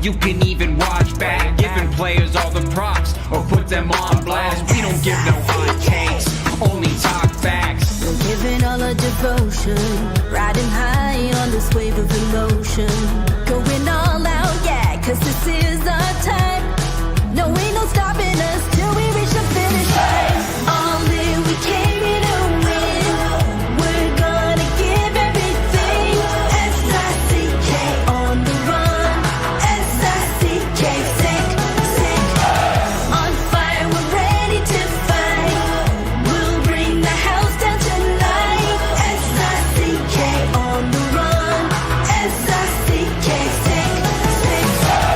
you can even watch back. Giving players all the props or put them on blast. We don't give no hot takes, only talk facts. We're giving all our devotion, riding high on this wave of emotion. Going all out, yeah, cause this is our time. No, ain't no stopping us till we reach the finish line. All in, we came here to win. We're gonna give everything. S-I-C-K on the run. S-I-C-K, sick. On fire, we're ready to fight. We'll bring the house down tonight. S-I-C-K on the run. S-I-C-K, sick.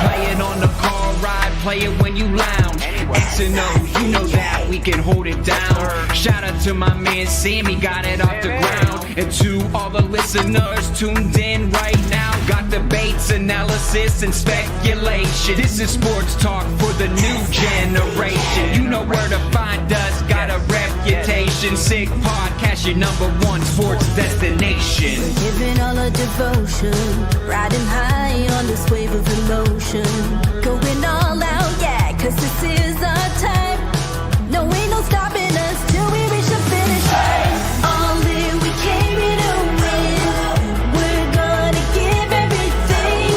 Play it on the car ride, play it when you lounge. X and O, you know that we can hold it down. Shout out to my man Sammy, got it off the ground. And to all the listeners tuned in right now, got debates, analysis, and speculation. This is sports talk for the new generation. You know where to find us, got a reputation. Sick Podcast, your #1 sports destination. Giving all our devotion, riding high on this wave of emotion. Going all out, yeah, cause this is our time. No, ain't no stopping us till we reach the finish line. All in, we came here to win. We're gonna give everything.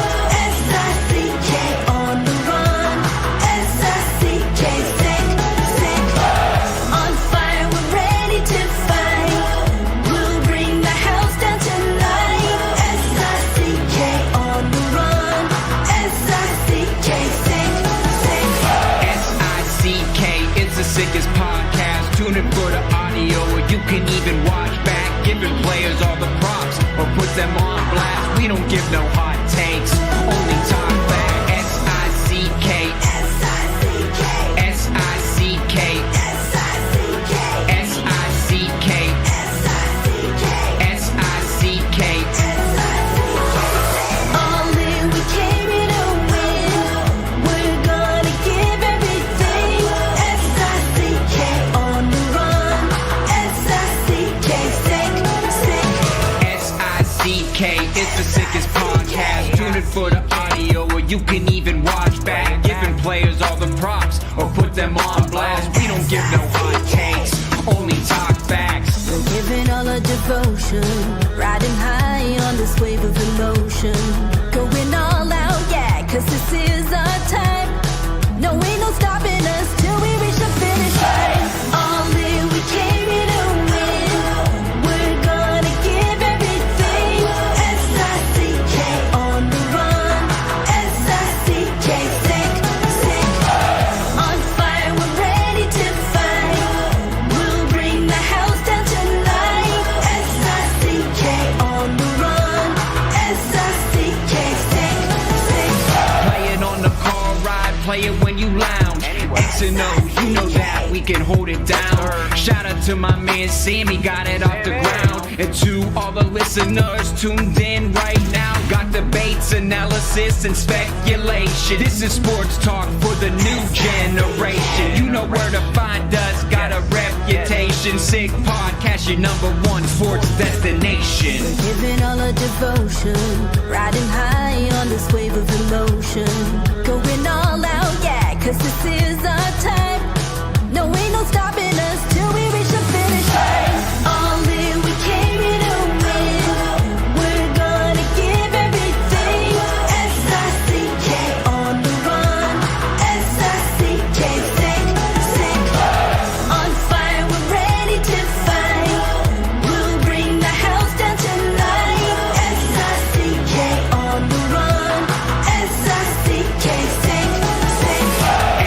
S-I-C-K on the run. S-I-C-K, sick. On fire, we're ready to fight. We'll bring the house down tonight. S-I-C-K on the run. S-I-C-K, sick. S-I-C-K, it's the sickest podcast. Tune in for the audio, or you can even watch back. Giving players all the props or put them on blast. We don't give no hot takes, only talk back. S-I-C-K, S-I-C-K, S-I-C-K, S-I-C-K, S-I-C-K, S-I-C-K, S-I-C-K. All in, we came here to win. We're gonna give everything. S-I-C-K on the run. S-I-C-K, sick. S-I-C-K, it's the sickest podcast. Tune in for the audio, or you can even watch back. Giving players all the props or put them on blast. We don't give no hot takes, only talk facts. We're giving all our devotion, riding high on this wave of emotion. Going all out, yeah, cause this is our time. No, ain't no stopping us till we reach the finish line. All in, we came here to win. We're gonna give everything. S-I-C-K on the run. S-I-C-K, sick. On fire, we're ready to fight. We'll bring the house down tonight. S-I-C-K on the run. S-I-C-K, sick. Play it on the car ride, play it when you lounge. X and O, you know that we can hold it down. Shout out to my man Sammy, got it off the ground. And to all the listeners tuned in right now, got debates, analysis, and speculation. This is sports talk for the new generation. You know where to find us, got a reputation. Sick Podcast, your #1 sports destination. Giving all our devotion, riding high on this wave of emotion. Going all out, yeah, cause this is our time. No, ain't no stopping us till we reach the finish line. All in, we came here to win. We're gonna give everything. S-I-C-K on the run. S-I-C-K, sick. On fire, we're ready to fight. We'll bring the house down tonight. S-I-C-K on the run. S-I-C-K, sick.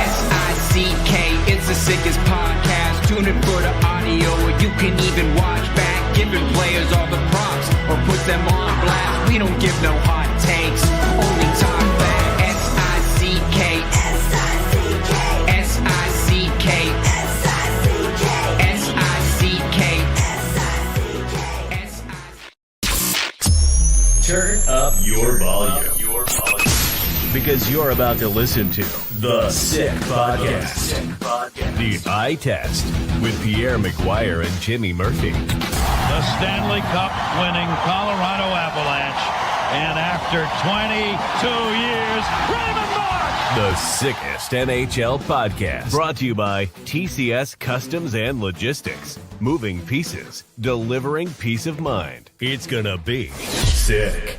S-I-C-K, it's the sickest podcast. Tune in for the audio, or you can even watch back. Giving players all the props or put them on blast. We don't give no hot takes, only talk back. S-I-C-K, S-I-C-K, S-I-C-K, S-I-C-K, S-I-C-K, S-I-C-K. Turn up your volume. Because you're about to listen to The Sick Podcast. The Eye Test with Pierre McGuire and Jimmy Murphy. The Stanley Cup winning Colorado Avalanche. And after After 22 years, Raymond Mark! The sickest NHL podcast. Brought to you by TCS Customs and Logistics. Moving pieces, delivering peace of mind. It's gonna be sick.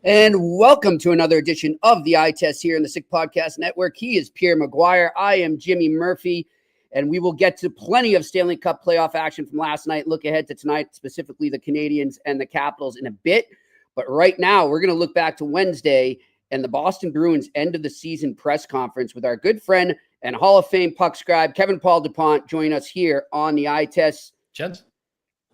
And welcome to another edition of the Eye Test here in the Sick Podcast Network. He is Pierre McGuire. I am Jimmy Murphy, and we will get to plenty of Stanley Cup playoff action from last night. Look ahead to tonight, specifically the Canadiens and the Capitals in a bit. But right now, we're going to look back to Wednesday and the Boston Bruins end of the season press conference with our good friend and Hall of Fame puck scribe, Paul Dupont, join us here on the Eye Test. Gents.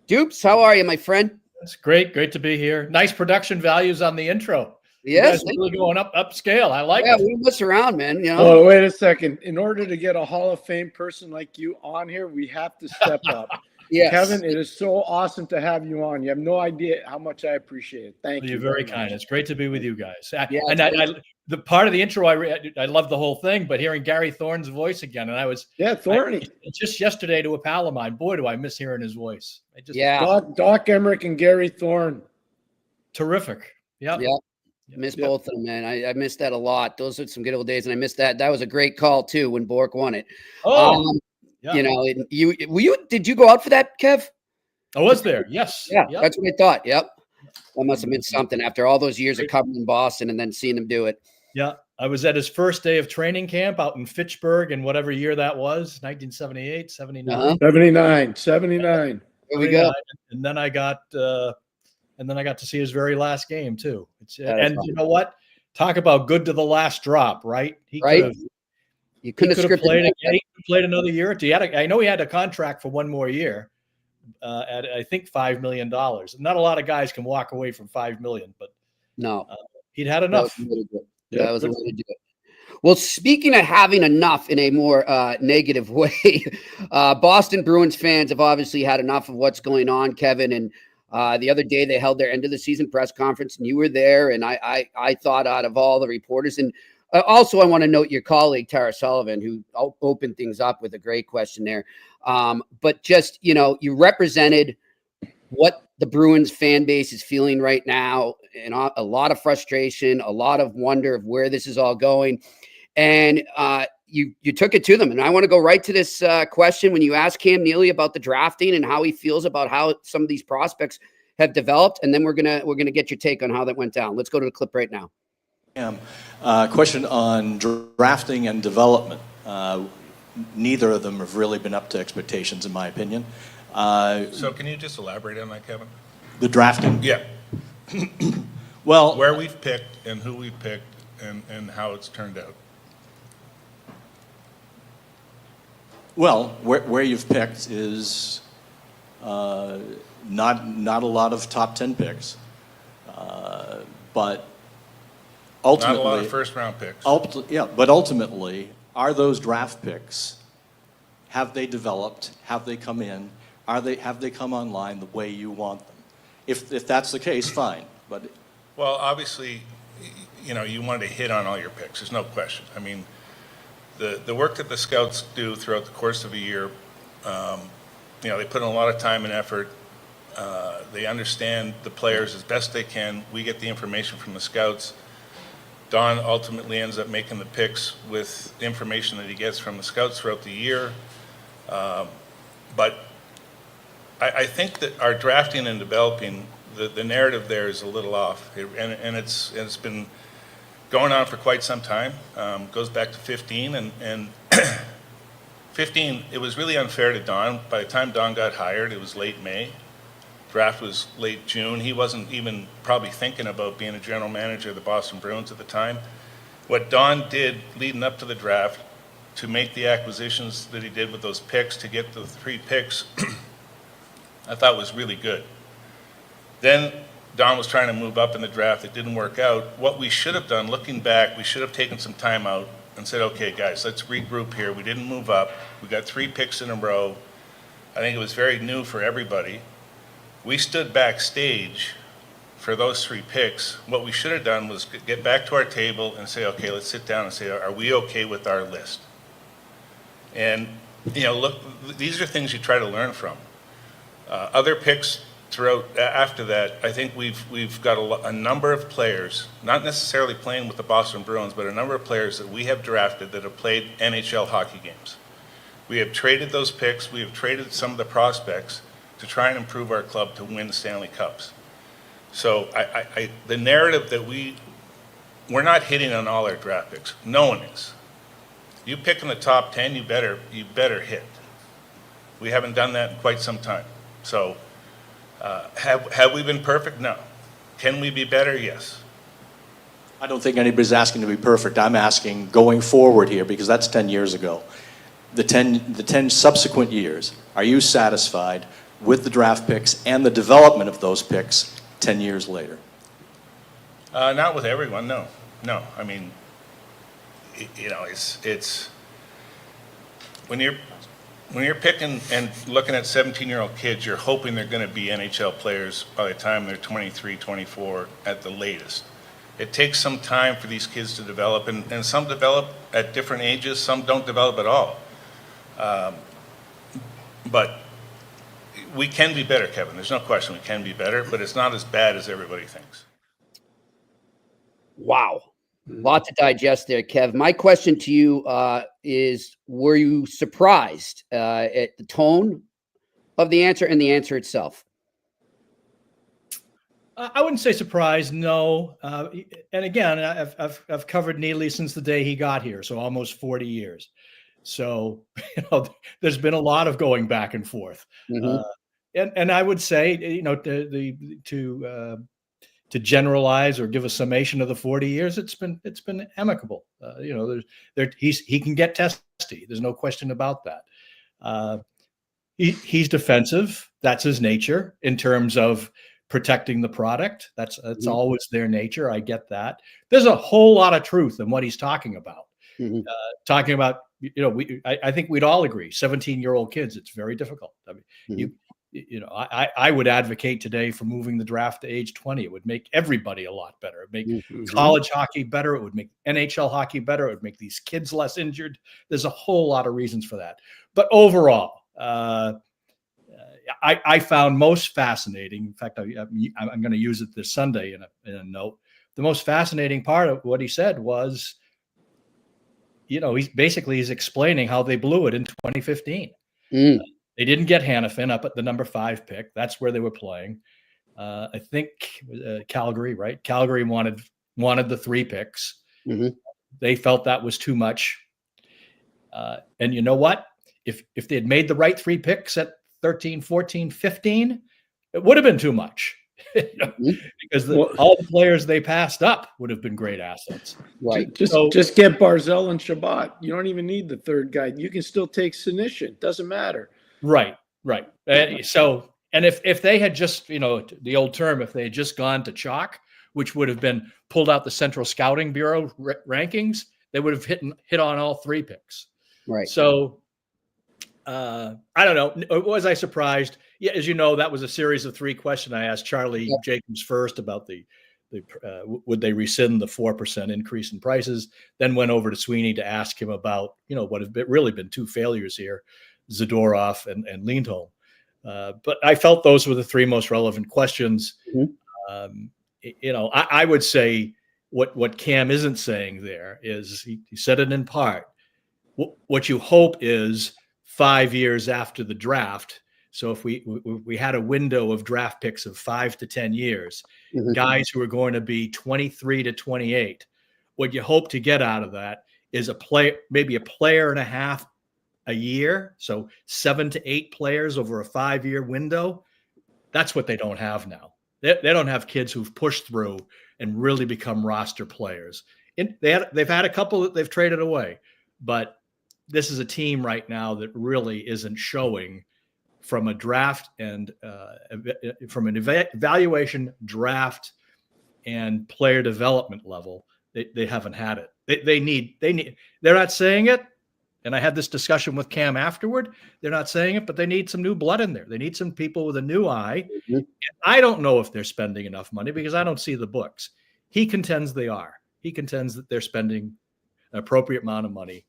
Dupes, how are you, my friend? It's great to be here. Nice production values on the intro. Yes, you guys really going upscale. I like it. it. We mess around, man. You know? Oh, wait a second. In order to get a Hall of Fame person like you on here, we have to step up. Yes. Kevin, it is so awesome to have you on. You have no idea how much I appreciate it. Thank you. You're very kind. It's great to be with you guys. Yeah, and the part of the intro I love the whole thing, but hearing Gary Thorne's voice again, and I was Thorny. Just yesterday to a pal of mine. Boy, do I miss hearing his voice. Doc Emmerich and Gary Thorne. Terrific. Yeah. Miss both of them, man. I missed that a lot. Those are some good old days, and I missed that. That was a great call too when Bork won it. Yeah. You know, did you go out for that, Kev? I was there. Yes. Yeah, that's what I thought. Yep. That must have been something after all those years of covering Boston and then seeing them do it. Yeah. I was at his first day of training camp out in Fitchburg in whatever year that was, 1978, 79. Uh-huh. 79. There we go. And then I got to see his very last game too. You know what? Talk about good to the last drop, right? You couldn't have played another year or two. I know he had a contract for one more year at I think $5 million. Not a lot of guys can walk away from $5 million, but no, he'd had enough. That was a way to do it. Well, speaking of having enough in a more negative way, Boston Bruins fans have obviously had enough of what's going on, Kevin. And the other day they held their end of the season press conference, and you were there. And I thought out of all the reporters, and also I want to note your colleague Tara Sullivan, who opened things up with a great question there. But just, you represented what the Bruins fan base is feeling right now, and a lot of frustration, a lot of wonder of where this is all going. And you took it to them. And I want to go right to this question. When you asked Cam Neely about the drafting and how he feels about how some of these prospects have developed, and then we're gonna get your take on how that went down. Let's go to the clip right now. Question on drafting and development. Neither of them have really been up to expectations, in my opinion. So can you just elaborate on that, Kevin? The drafting? Yeah. Well, where we've picked and who we've picked and how it's turned out. Well, where you've picked is not a lot of top 10 picks, but ultimately, not a lot of first-round picks. But ultimately, are those draft picks, have they developed? Have they come in? Have they come online the way you want them? If that's the case, fine. But well, obviously, you wanted to hit on all your picks. There's no question. I mean, the work that the scouts do throughout the course of a year, they put in a lot of time and effort. They understand the players as best they can. We get the information from the scouts. Don ultimately ends up making the picks with information that he gets from the scouts throughout the year. But I think that our drafting and developing, the narrative there is a little off. And it's been going on for quite some time. Goes back to 15. And 15, it was really unfair to Don. By the time Don got hired, it was late May. Draft was late June. He wasn't even probably thinking about being a general manager of the Boston Bruins at the time. What Don did leading up to the draft to make the acquisitions that he did with those picks, to get the 3 picks, I thought was really good. Then Don was trying to move up in the draft. It didn't work out. What we should have done, looking back, we should have taken some time out and said, okay, guys, let's regroup here. We didn't move up. We got 3 picks in a row. I think it was very new for everybody. We stood backstage for those 3 picks. What we should have done was get back to our table and say, okay, let's sit down and say, are we okay with our list? And, look, these are things you try to learn from. Other picks after that, I think we've got a number of players, not necessarily playing with the Boston Bruins, but a number of players that we have drafted that have played NHL hockey games. We have traded those picks. We have traded some of the prospects to try and improve our club to win Stanley Cups. So the narrative that we're not hitting on all our draft picks. No one is. You pick in the top 10, you better hit. We haven't done that in quite some time. So have we been perfect? No. Can we be better? Yes. I don't think anybody's asking to be perfect. I'm asking going forward here, because that's 10 years ago. The 10 subsequent years, are you satisfied with the draft picks and the development of those picks 10 years later? Not with everyone, no. No, I mean, it's when you're picking and looking at 17-year-old kids, you're hoping they're going to be NHL players by the time they're 23, 24 at the latest. It takes some time for these kids to develop, and some develop at different ages, some don't develop at all. But we can be better, Kevin. There's no question we can be better, but it's not as bad as everybody thinks. Wow. A lot to digest there, Kev. My question to you is, were you surprised at the tone of the answer and the answer itself? I wouldn't say surprised, no. And again, I've covered Neely since the day he got here, so almost 40 years. So, there's been a lot of going back and forth. Mm-hmm. And I would say, to generalize or give a summation of the 40 years, it's been amicable. He can get testy. There's no question about that. He's defensive. That's his nature in terms of protecting the product. That's Mm-hmm. always their nature. I get that. There's a whole lot of truth in what he's talking about. Mm-hmm. Talking about, I think we'd all agree, 17-year-old kids, it's very difficult. I mean, Mm-hmm. I would advocate today for moving the draft to age 20. It would make everybody a lot better. It would make Mm-hmm. college hockey better. It would make NHL hockey better. It would make these kids less injured. There's a whole lot of reasons for that. But overall, I found most fascinating. In fact, I'm going to use it this Sunday in a note. The most fascinating part of what he said was, he's explaining how they blew it in 2015. Mm. They didn't get Hannafin up at the number 5 pick. That's where they were playing. I think Calgary, right? Calgary wanted the 3 picks. Mm-hmm. They felt that was too much. And you know what? If they had made the right 3 picks at 13, 14, 15, it would have been too much. Because all the players they passed up would have been great assets. Right. Just get Barzell and Shabbat. You don't even need the third guy. You can still take Sinishin. Doesn't matter. Right. And if they had just, the old term, if they had just gone to chalk, which would have been pulled out the Central Scouting Bureau rankings, they would have hit on all 3 picks. Right. So I don't know. Was I surprised? Yeah, as you know, that was a series of 3 questions. I asked Charlie Jacobs first about would they rescind the 4% increase in prices, then went over to Sweeney to ask him about, what have really been 2 failures here, Zadorov and Lindholm. But I felt those were the 3 most relevant questions. Mm-hmm. I would say what Cam isn't saying there is, he said it in part, what you hope is 5 years after the draft. So if we had a window of draft picks of 5 to 10 years, Mm-hmm. guys who are going to be 23 to 28, what you hope to get out of that is maybe a player and a half a year. So 7 to 8 players over a 5-year window. That's what they don't have now. They don't have kids who've pushed through and really become roster players. They've had a couple that they've traded away, but this is a team right now that really isn't showing from a draft and from an evaluation, draft, and player development level. They haven't had it. They need. They're not saying it. And I had this discussion with Cam afterward. They're not saying it, but they need some new blood in there. They need some people with a new eye. Mm-hmm. And I don't know if they're spending enough money because I don't see the books. He contends they are. He contends that they're spending an appropriate amount of money.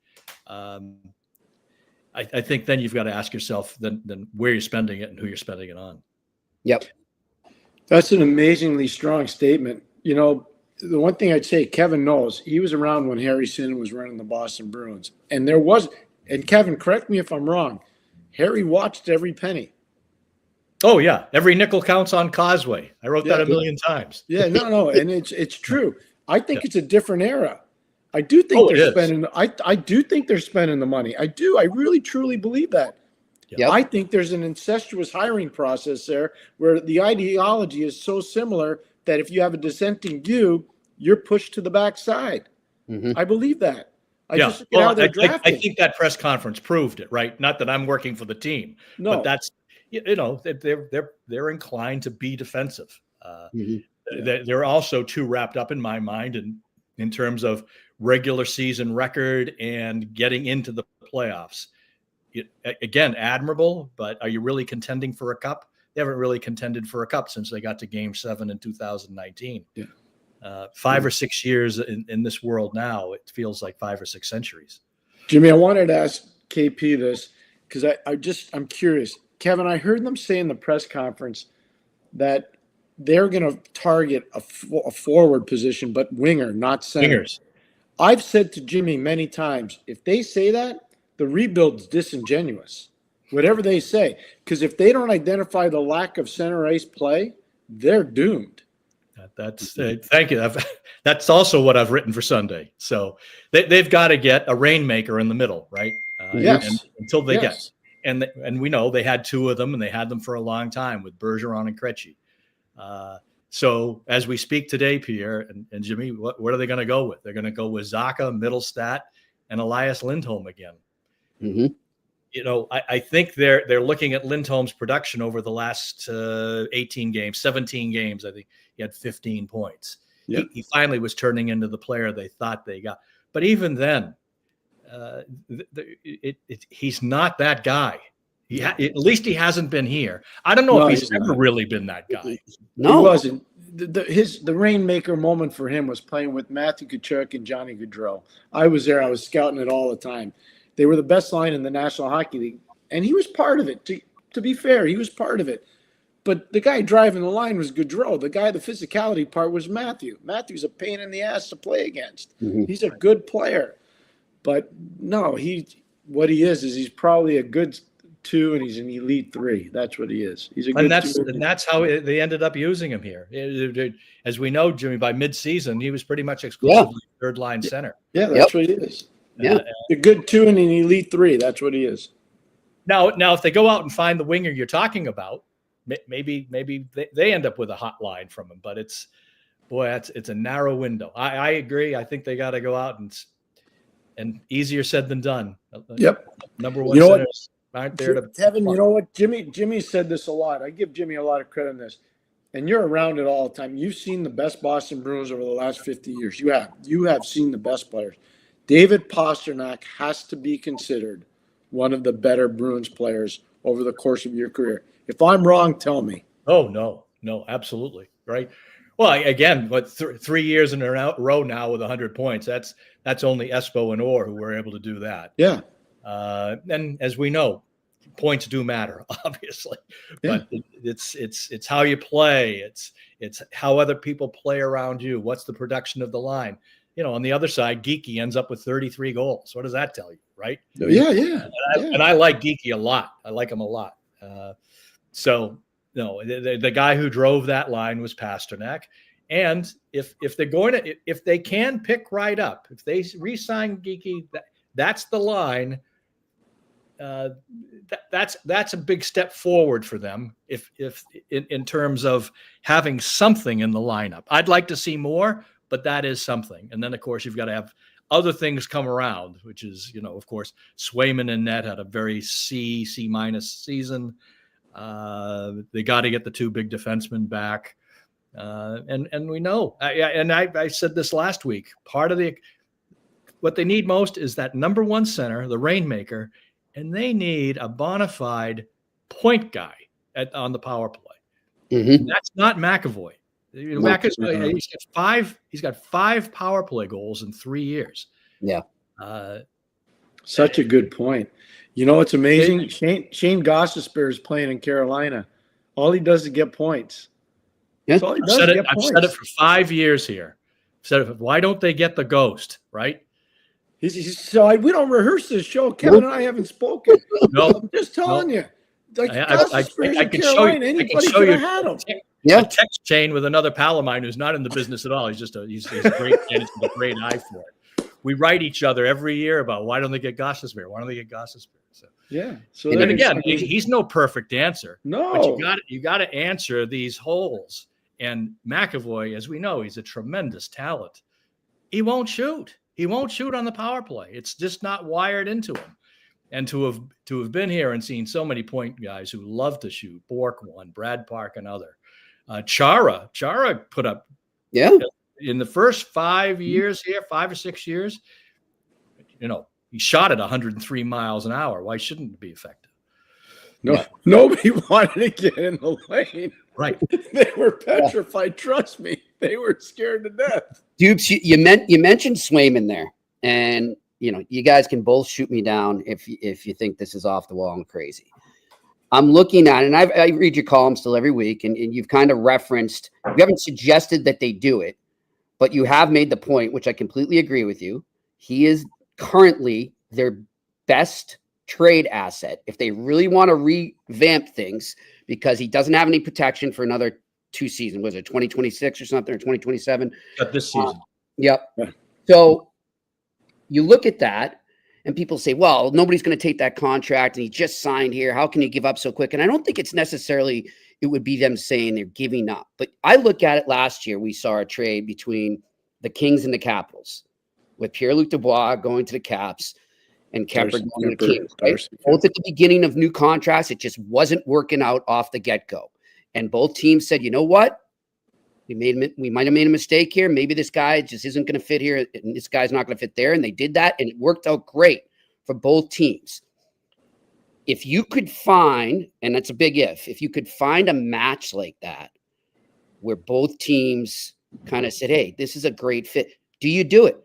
I think then you've got to ask yourself then where you're spending it and who you're spending it on. Yep. That's an amazingly strong statement. You know, the one thing I'd say, Kevin knows, he was around when Harry Sinnen was running the Boston Bruins. And Kevin, correct me if I'm wrong, Harry watched every penny. Oh, yeah. Every nickel counts on Causeway. I wrote that a million times. Yeah, no. And it's true. I think it's a different era. I do think they're spending. I do think they're spending the money. I do. I really truly believe that. Yep. I think there's an incestuous hiring process there where the ideology is so similar that if you have a dissenting view, you're pushed to the backside. Mm-hmm. I believe that. I think that press conference proved it, right? Not that I'm working for the team, but that's, they're inclined to be defensive. They're also too wrapped up in my mind in terms of regular season record and getting into the playoffs. Again, admirable, but are you really contending for a cup? They haven't really contended for a cup since they got to Game 7 in 2019. Yeah. 5 or 6 years in this world now, it feels like 5 or 6 centuries. Jimmy, I wanted to ask KP this because I'm curious. Kevin, I heard them say in the press conference that they're going to target a forward position, but winger, not center. Wingers. I've said to Jimmy many times, if they say that, the rebuild's disingenuous, whatever they say. Because if they don't identify the lack of center ice play, they're doomed. Thank you. That's also what I've written for Sunday. So they've got to get a rainmaker in the middle, right? Yes. Until they get. And we know they had 2 of them, and they had them for a long time with Bergeron and Krejci. So as we speak today, Pierre and Jimmy, what are they going to go with? They're going to go with Zacha, Middlestat, and Elias Lindholm again. Mm-hmm. I think they're looking at Lindholm's production over the last 17 games. I think he had 15 points. Yep. He finally was turning into the player they thought they got. But even then, he's not that guy. At least he hasn't been here. I don't know if he's ever really been that guy. No, he wasn't. The rainmaker moment for him was playing with Matthew Tkachuk and Johnny Gaudreau. I was there. I was scouting it all the time. They were the best line in the National Hockey League, and he was part of it. To be fair, he was part of it. But the guy driving the line was Gaudreau. The physicality part was Matthew. Matthew's a pain in the ass to play against. Mm-hmm. He's a good player. But no, what he is he's probably a good 2 and he's an elite 3. That's what he is. He's a good 2. And that's how they ended up using him here. As we know, Jimmy, by midseason, he was pretty much exclusively third line center. Yeah, that's what he is. Yeah, a good 2 and an elite 3. That's what he is. Now, if they go out and find the winger you're talking about, maybe they end up with a hot line from him. But it's a narrow window. I agree. I think they got to go out and easier said than done. Yep. Number 1 centers aren't there to. Kevin, you know what? Jimmy said this a lot. I give Jimmy a lot of credit on this. And you're around it all the time. You've seen the best Boston Bruins over the last 50 years. You have seen the best players. David Pastrnak has to be considered one of the better Bruins players over the course of your career. If I'm wrong, tell me. Oh, no, absolutely. Right. Well, again, 3 years in a row now with 100 points. That's only Espo and Orr who were able to do that. Yeah. And as we know, points do matter, obviously. Yeah. But it's how you play. It's how other people play around you. What's the production of the line? On the other side, Geekie ends up with 33 goals. What does that tell you, right? Yeah. And I like Geekie a lot. I like him a lot. So the guy who drove that line was Pastrnak. And if they can pick right up, if they re-sign Geekie, that's the line. That's a big step forward for them. If in terms of having something in the lineup, I'd like to see more. But that is something. And then, of course, you've got to have other things come around, which is, of course, Swayman and Net had a very C- season. They got to get the 2 big defensemen back. And we know. I said this last week. Part of what they need most is that number 1 center, the rainmaker, and they need a bona fide point guy on the power play. Mm-hmm. That's not McAvoy. He's got 5 power play goals in 3 years. Yeah. Such a good point. It's amazing. Shane Gostisbehere is playing in Carolina. All he does is get points. Yeah. So I've said it for 5 years here. Why don't they get the ghost, right? We don't rehearse this show. Kevin and I haven't spoken. No, I'm just telling you. Like I can show you. Anybody could have had him. A text chain with another pal of mine who's not in the business at all. He's a great man. He's got a great eye for it. We write each other every year about why don't they get Gostisbehere? Why don't they get Gostisbehere? So yeah. So and then again, he's no perfect answer. No, but you got to answer these holes. And McAvoy, as we know, he's a tremendous talent. He won't shoot. He won't shoot on the power play. It's just not wired into him. And to have been here and seen so many point guys who love to shoot, Bork one, Brad Park another, Chara put up in the first 5 years here, 5 or 6 years, he shot at 103 miles an hour. Why shouldn't it be effective? No, nobody wanted to get in the lane. Right. They were petrified. Trust me, they were scared to death. Dupes, you mentioned Swayman there, and you guys can both shoot me down if you think this is off the wall and crazy. I'm looking at it, and I read your column still every week, and you've kind of referenced. You haven't suggested that they do it, but you have made the point, which I completely agree with you. He is currently their best trade asset if they really want to revamp things, because he doesn't have any protection for another 2 seasons. Was it 2026 or something, or 2027? This season. Yep. So you look at that and people say, well, nobody's going to take that contract and he just signed here. How can you give up so quick? And I don't think it's necessarily, it would be them saying they're giving up. But I look at it last year, we saw a trade between the Kings and the Capitals with Pierre-Luc Dubois going to the Caps and Kemper going to the Kings. Right? Both at the beginning of new contracts, it just wasn't working out off the get-go. And both teams said, you know what? We might have made a mistake here. Maybe this guy just isn't going to fit here, and this guy's not going to fit there. And they did that, and it worked out great for both teams. If you could find, and that's a big if you could find a match like that where both teams kind of said, hey, this is a great fit, do you do it?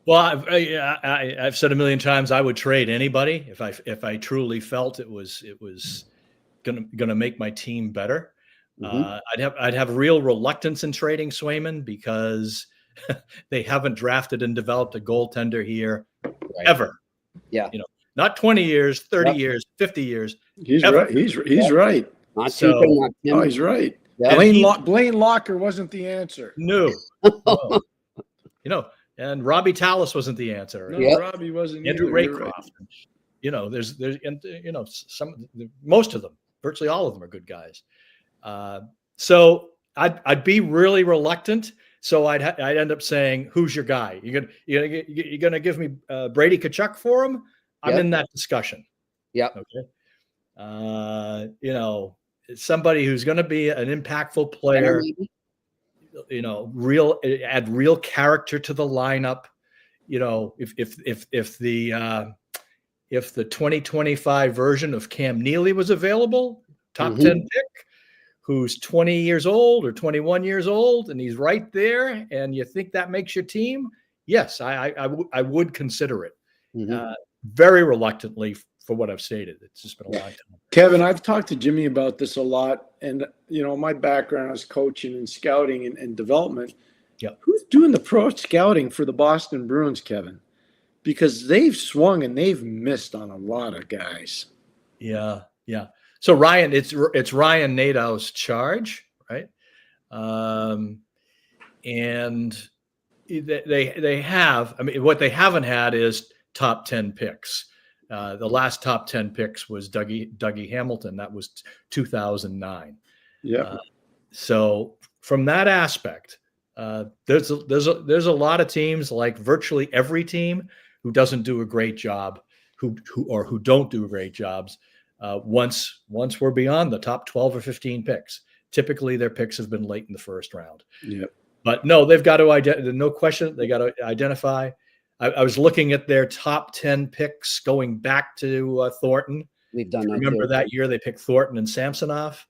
Well, I've said a million times I would trade anybody if I truly felt it was gonna make my team better. Mm-hmm. I'd have real reluctance in trading Swayman because they haven't drafted and developed a goaltender here ever. Yeah, not 20 years, 30 years, 50 years. He's ever. Right. He's right. Not so, him. He's right. Yeah. Blaine Locker wasn't the answer. No. And Robbie Tallis wasn't the answer. No, Robbie wasn't. Andrew Raycroft. Right. There's most of them, virtually all of them are good guys. So I'd be really reluctant. So I'd end up saying, "Who's your guy? You're gonna give me Brady Tkachuk for him?" I'm in that discussion. Yeah. Okay. Somebody who's going to be an impactful player. Add real character to the lineup. If the 2025 version of Cam Neely was available, top 10 pick, who's 20 years old or 21 years old, and he's right there, and you think that makes your team, yes, I would consider it. Very reluctantly for what I've stated. It's just been a long time. Kevin, I've talked to Jimmy about this a lot, and my background is coaching and scouting and development. Yeah, who's doing the pro scouting for the Boston Bruins, Kevin? Because they've swung and they've missed on a lot of guys. Yeah. So Ryan, it's Ryan Nadow's charge, right? And they have. I mean, what they haven't had is top 10 picks. The last top 10 picks was Dougie Hamilton. That was 2009. Yeah. So from that aspect, there's a lot of teams, like virtually every team, who doesn't do a great job, who don't do great jobs. Once we're beyond the top 12 or 15 picks, typically their picks have been late in the first round. Yeah. But no, they've got to no question. They got to identify. I was looking at their top 10 picks going back to Thornton. We've done that. Remember that year they picked Thornton and Samsonov?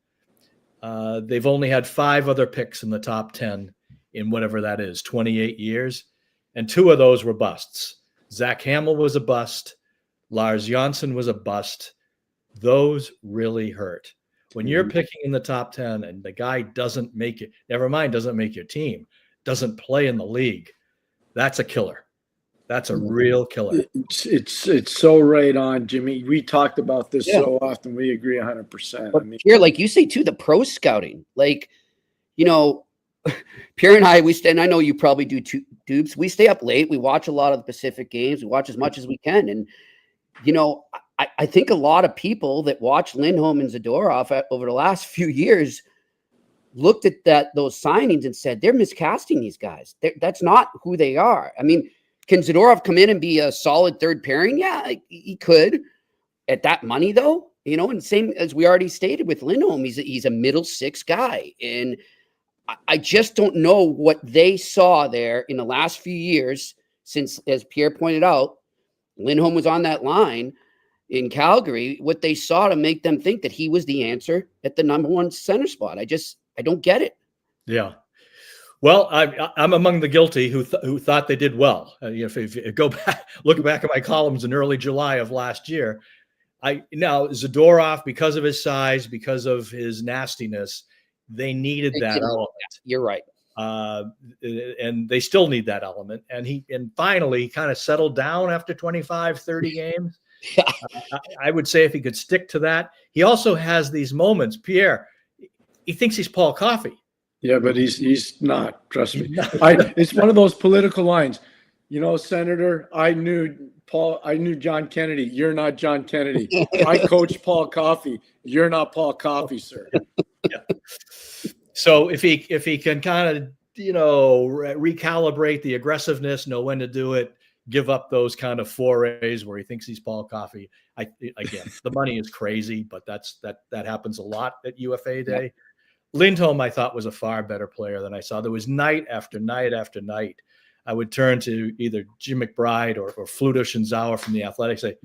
They've only had 5 other picks in the top 10 in whatever that is, 28 years. And 2 of those were busts. Zach Hamill was a bust. Lars Jonsson was a bust. Those really hurt. When you're picking in the top 10 and the guy doesn't make it, never mind, doesn't make your team, doesn't play in the league, that's a killer. That's a real killer. It's so right on, Jimmy. We talked about this so often. We agree 100%. But here, like you say too, the pro scouting, like, you know, Pierre and I, and I know you probably do too, Dubes. We stay up late. We watch a lot of the Pacific games. We watch as much as we can. And, you know, I think a lot of people that watch Lindholm and Zadorov over the last few years looked at those signings and said, they're miscasting these guys. That's not who they are. I mean, can Zadorov come in and be a solid third pairing? Yeah, he could at that money though, you know, and same as we already stated with Lindholm, he's a middle six guy. And I just don't know what they saw there in the last few years since, as Pierre pointed out, Lindholm was on that line in Calgary, what they saw to make them think that he was the answer at the number one center spot. I don't get it. Yeah. Well, I'm among the guilty who thought they did well. If you go back, look back at my columns in early July of last year, now Zadorov, because of his size, because of his nastiness, they needed that element. You're right. And they still need that element. And finally kind of settled down after 25, 30 games. I would say if he could stick to that. He also has these moments, Pierre, he thinks he's Paul Coffey. Yeah, but he's not. Trust me. It's one of those political lines. You know, Senator, I knew John Kennedy. You're not John Kennedy. I coached Paul Coffey. You're not Paul Coffey, sir. Yeah. So if he can kind of, you know, recalibrate the aggressiveness, know when to do it, give up those kind of forays where he thinks he's Paul Coffey. Again, the money is crazy, but that happens a lot at UFA day. Yeah. Lindholm, I thought, was a far better player than I saw. There was night after night after night. I would turn to either Jim McBride or Fluto Shinzawa from the Athletics. Say,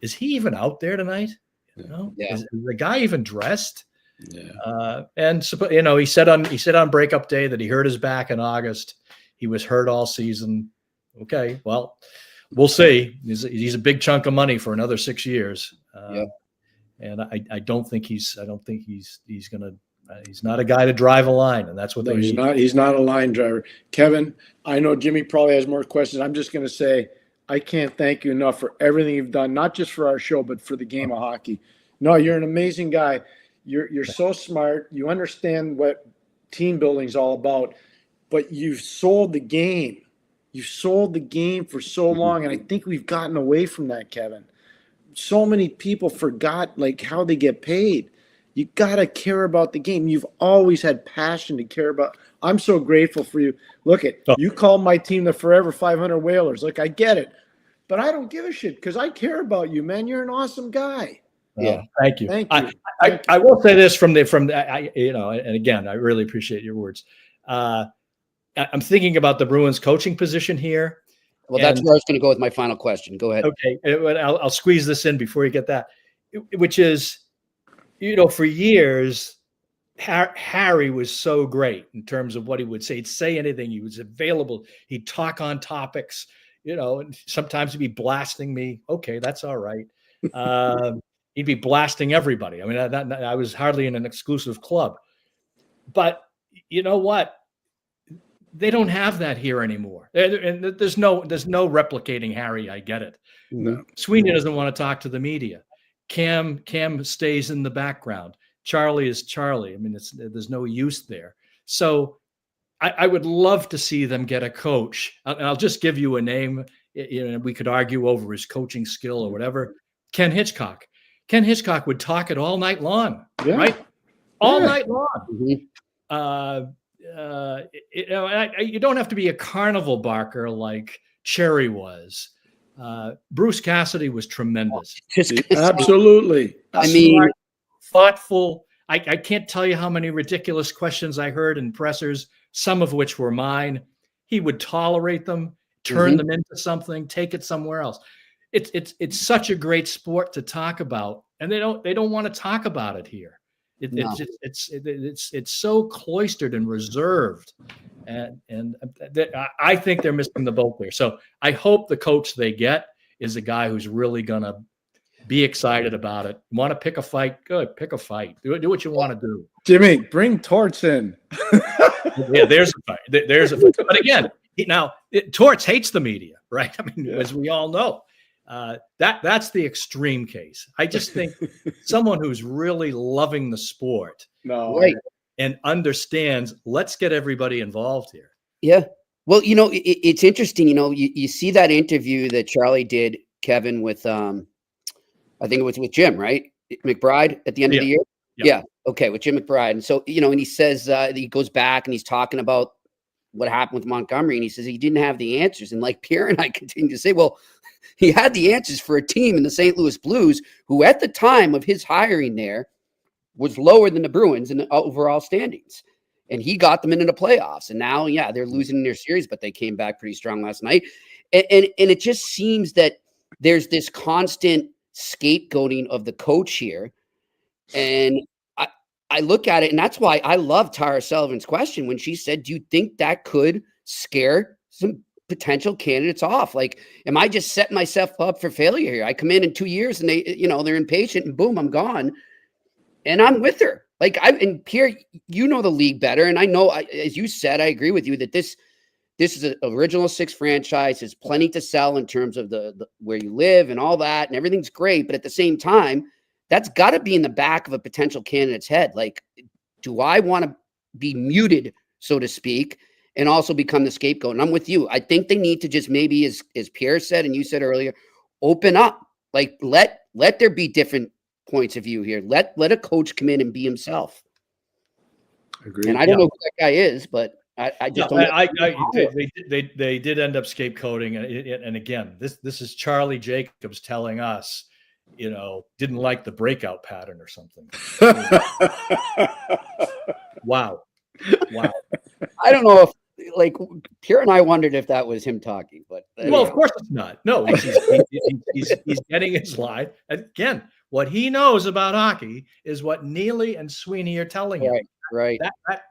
is he even out there tonight? You know, is the guy even dressed? Yeah. And you know, he said on breakup day that he hurt his back in August. He was hurt all season. Okay, well, we'll see. He's a big chunk of money for another 6 years. And I don't think he's gonna. He's not a guy to drive a line, and that's what they need. He's not a line driver. Kevin, I know Jimmy probably has more questions. I'm just going to say I can't thank you enough for everything you've done, not just for our show, but for the game of hockey. No, you're an amazing guy. You're so smart. You understand what team building is all about, but you've sold the game. You sold the game for so long, and I think we've gotten away from that, Kevin. So many people forgot like how they get paid. You got to care about the game. You've always had passion to care about. I'm so grateful for you. Look you called my team the Forever 500 Whalers. Look, I get it, but I don't give a shit because I care about you, man. You're an awesome guy. Yeah. Thank you. Thank you. I will say this from you know, and again, I really appreciate your words. I'm thinking about the Bruins coaching position here. Well, that's where I was going to go with my final question. Go ahead. Okay. I'll squeeze this in before you get that, which is, you know, for years, Harry was so great in terms of what he would say. He'd say anything. He was available. He'd talk on topics, you know, and sometimes he'd be blasting me. Okay, that's all right. He'd be blasting everybody. I mean, I was hardly in an exclusive club. But you know what? They don't have that here anymore. And there's no replicating Harry. I get it. No. Sweeney doesn't want to talk to the media. Cam stays in the background. Charlie is Charlie. I mean, there's no use there. So I would love to see them get a coach. I'll just give you a name. You know, we could argue over his coaching skill or whatever. Ken Hitchcock. Ken Hitchcock would talk it all night long, right? All night long. Mm-hmm. You know, you don't have to be a carnival barker like Cherry was. Bruce Cassidy was tremendous. Absolutely. I mean, thoughtful. I can't tell you how many ridiculous questions I heard in pressers, some of which were mine. He would tolerate them, turn them into something, take it somewhere else. It's such a great sport to talk about, and they don't want to talk about it here. It's so cloistered and reserved, and I think they're missing the boat there. So I hope the coach they get is a guy who's really gonna Be excited about it. Want to pick a fight? Good. Pick a fight. Do what you want to do. Jimmy, bring Torts in. Yeah, there's a fight. There's a fight. But again, Torts hates the media, right? I mean, as we all know. That's the extreme case. I just think someone who's really loving the sport and understands, let's get everybody involved here. Yeah. Well, it's interesting, you see that interview that Charlie did, Kevin, with, I think it was with Jim, right? McBride at the end of the year. Yeah. Okay. With Jim McBride. And so, and he says, he goes back and he's talking about what happened with Montgomery. And he says he didn't have the answers. And like Pierre and I continue to say, well, he had the answers for a team in the St. Louis Blues, who at the time of his hiring there was lower than the Bruins in the overall standings. And he got them into the playoffs. And now, they're losing in their series, but they came back pretty strong last night. And it just seems that there's this constant scapegoating of the coach here. And I look at it, and that's why I love Tara Sullivan's question when she said, do you think that could scare some potential candidates off? Like, am I just setting myself up for failure here? I come in 2 years and they're impatient and boom, I'm gone. And I'm with her. Like, and Pierre, the league better. And I know, as you said, I agree with you that this is an original six franchise. There's plenty to sell in terms of the where you live and all that, and everything's great. But at the same time, that's got to be in the back of a potential candidate's head. Like, do I want to be muted, so to speak, and also become the scapegoat? And I'm with you. I think they need to just maybe, as Pierre said and you said earlier, open up. Like, let there be different points of view here. Let a coach come in and be himself. Agreed. And I don't know who that guy is, but I just don't. They did end up scapegoating, and again, this is Charlie Jacobs telling us, didn't like the breakout pattern or something. Wow. I don't know if, like, Pierre and I wondered if that was him talking, but well, of course it's not. No, he's getting his line. Again, what he knows about hockey is what Neely and Sweeney are telling him. Right. That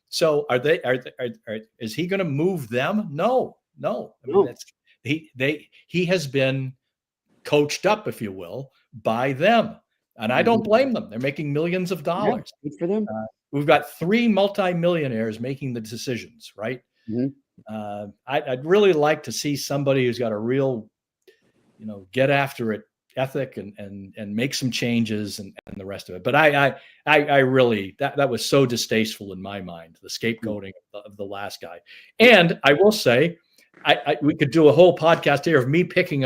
so is he going to move them? No. I mean, he has been coached up, if you will, by them. And I don't blame them. They're making millions of dollars. Yeah, good for them. We've got 3 multimillionaires making the decisions, right? Mm-hmm. I'd really like to see somebody who's got a real, get after it ethic and make some changes and the rest of it. But I really, that was so distasteful in my mind, the scapegoating of the last guy. And I will say, we could do a whole podcast here of me picking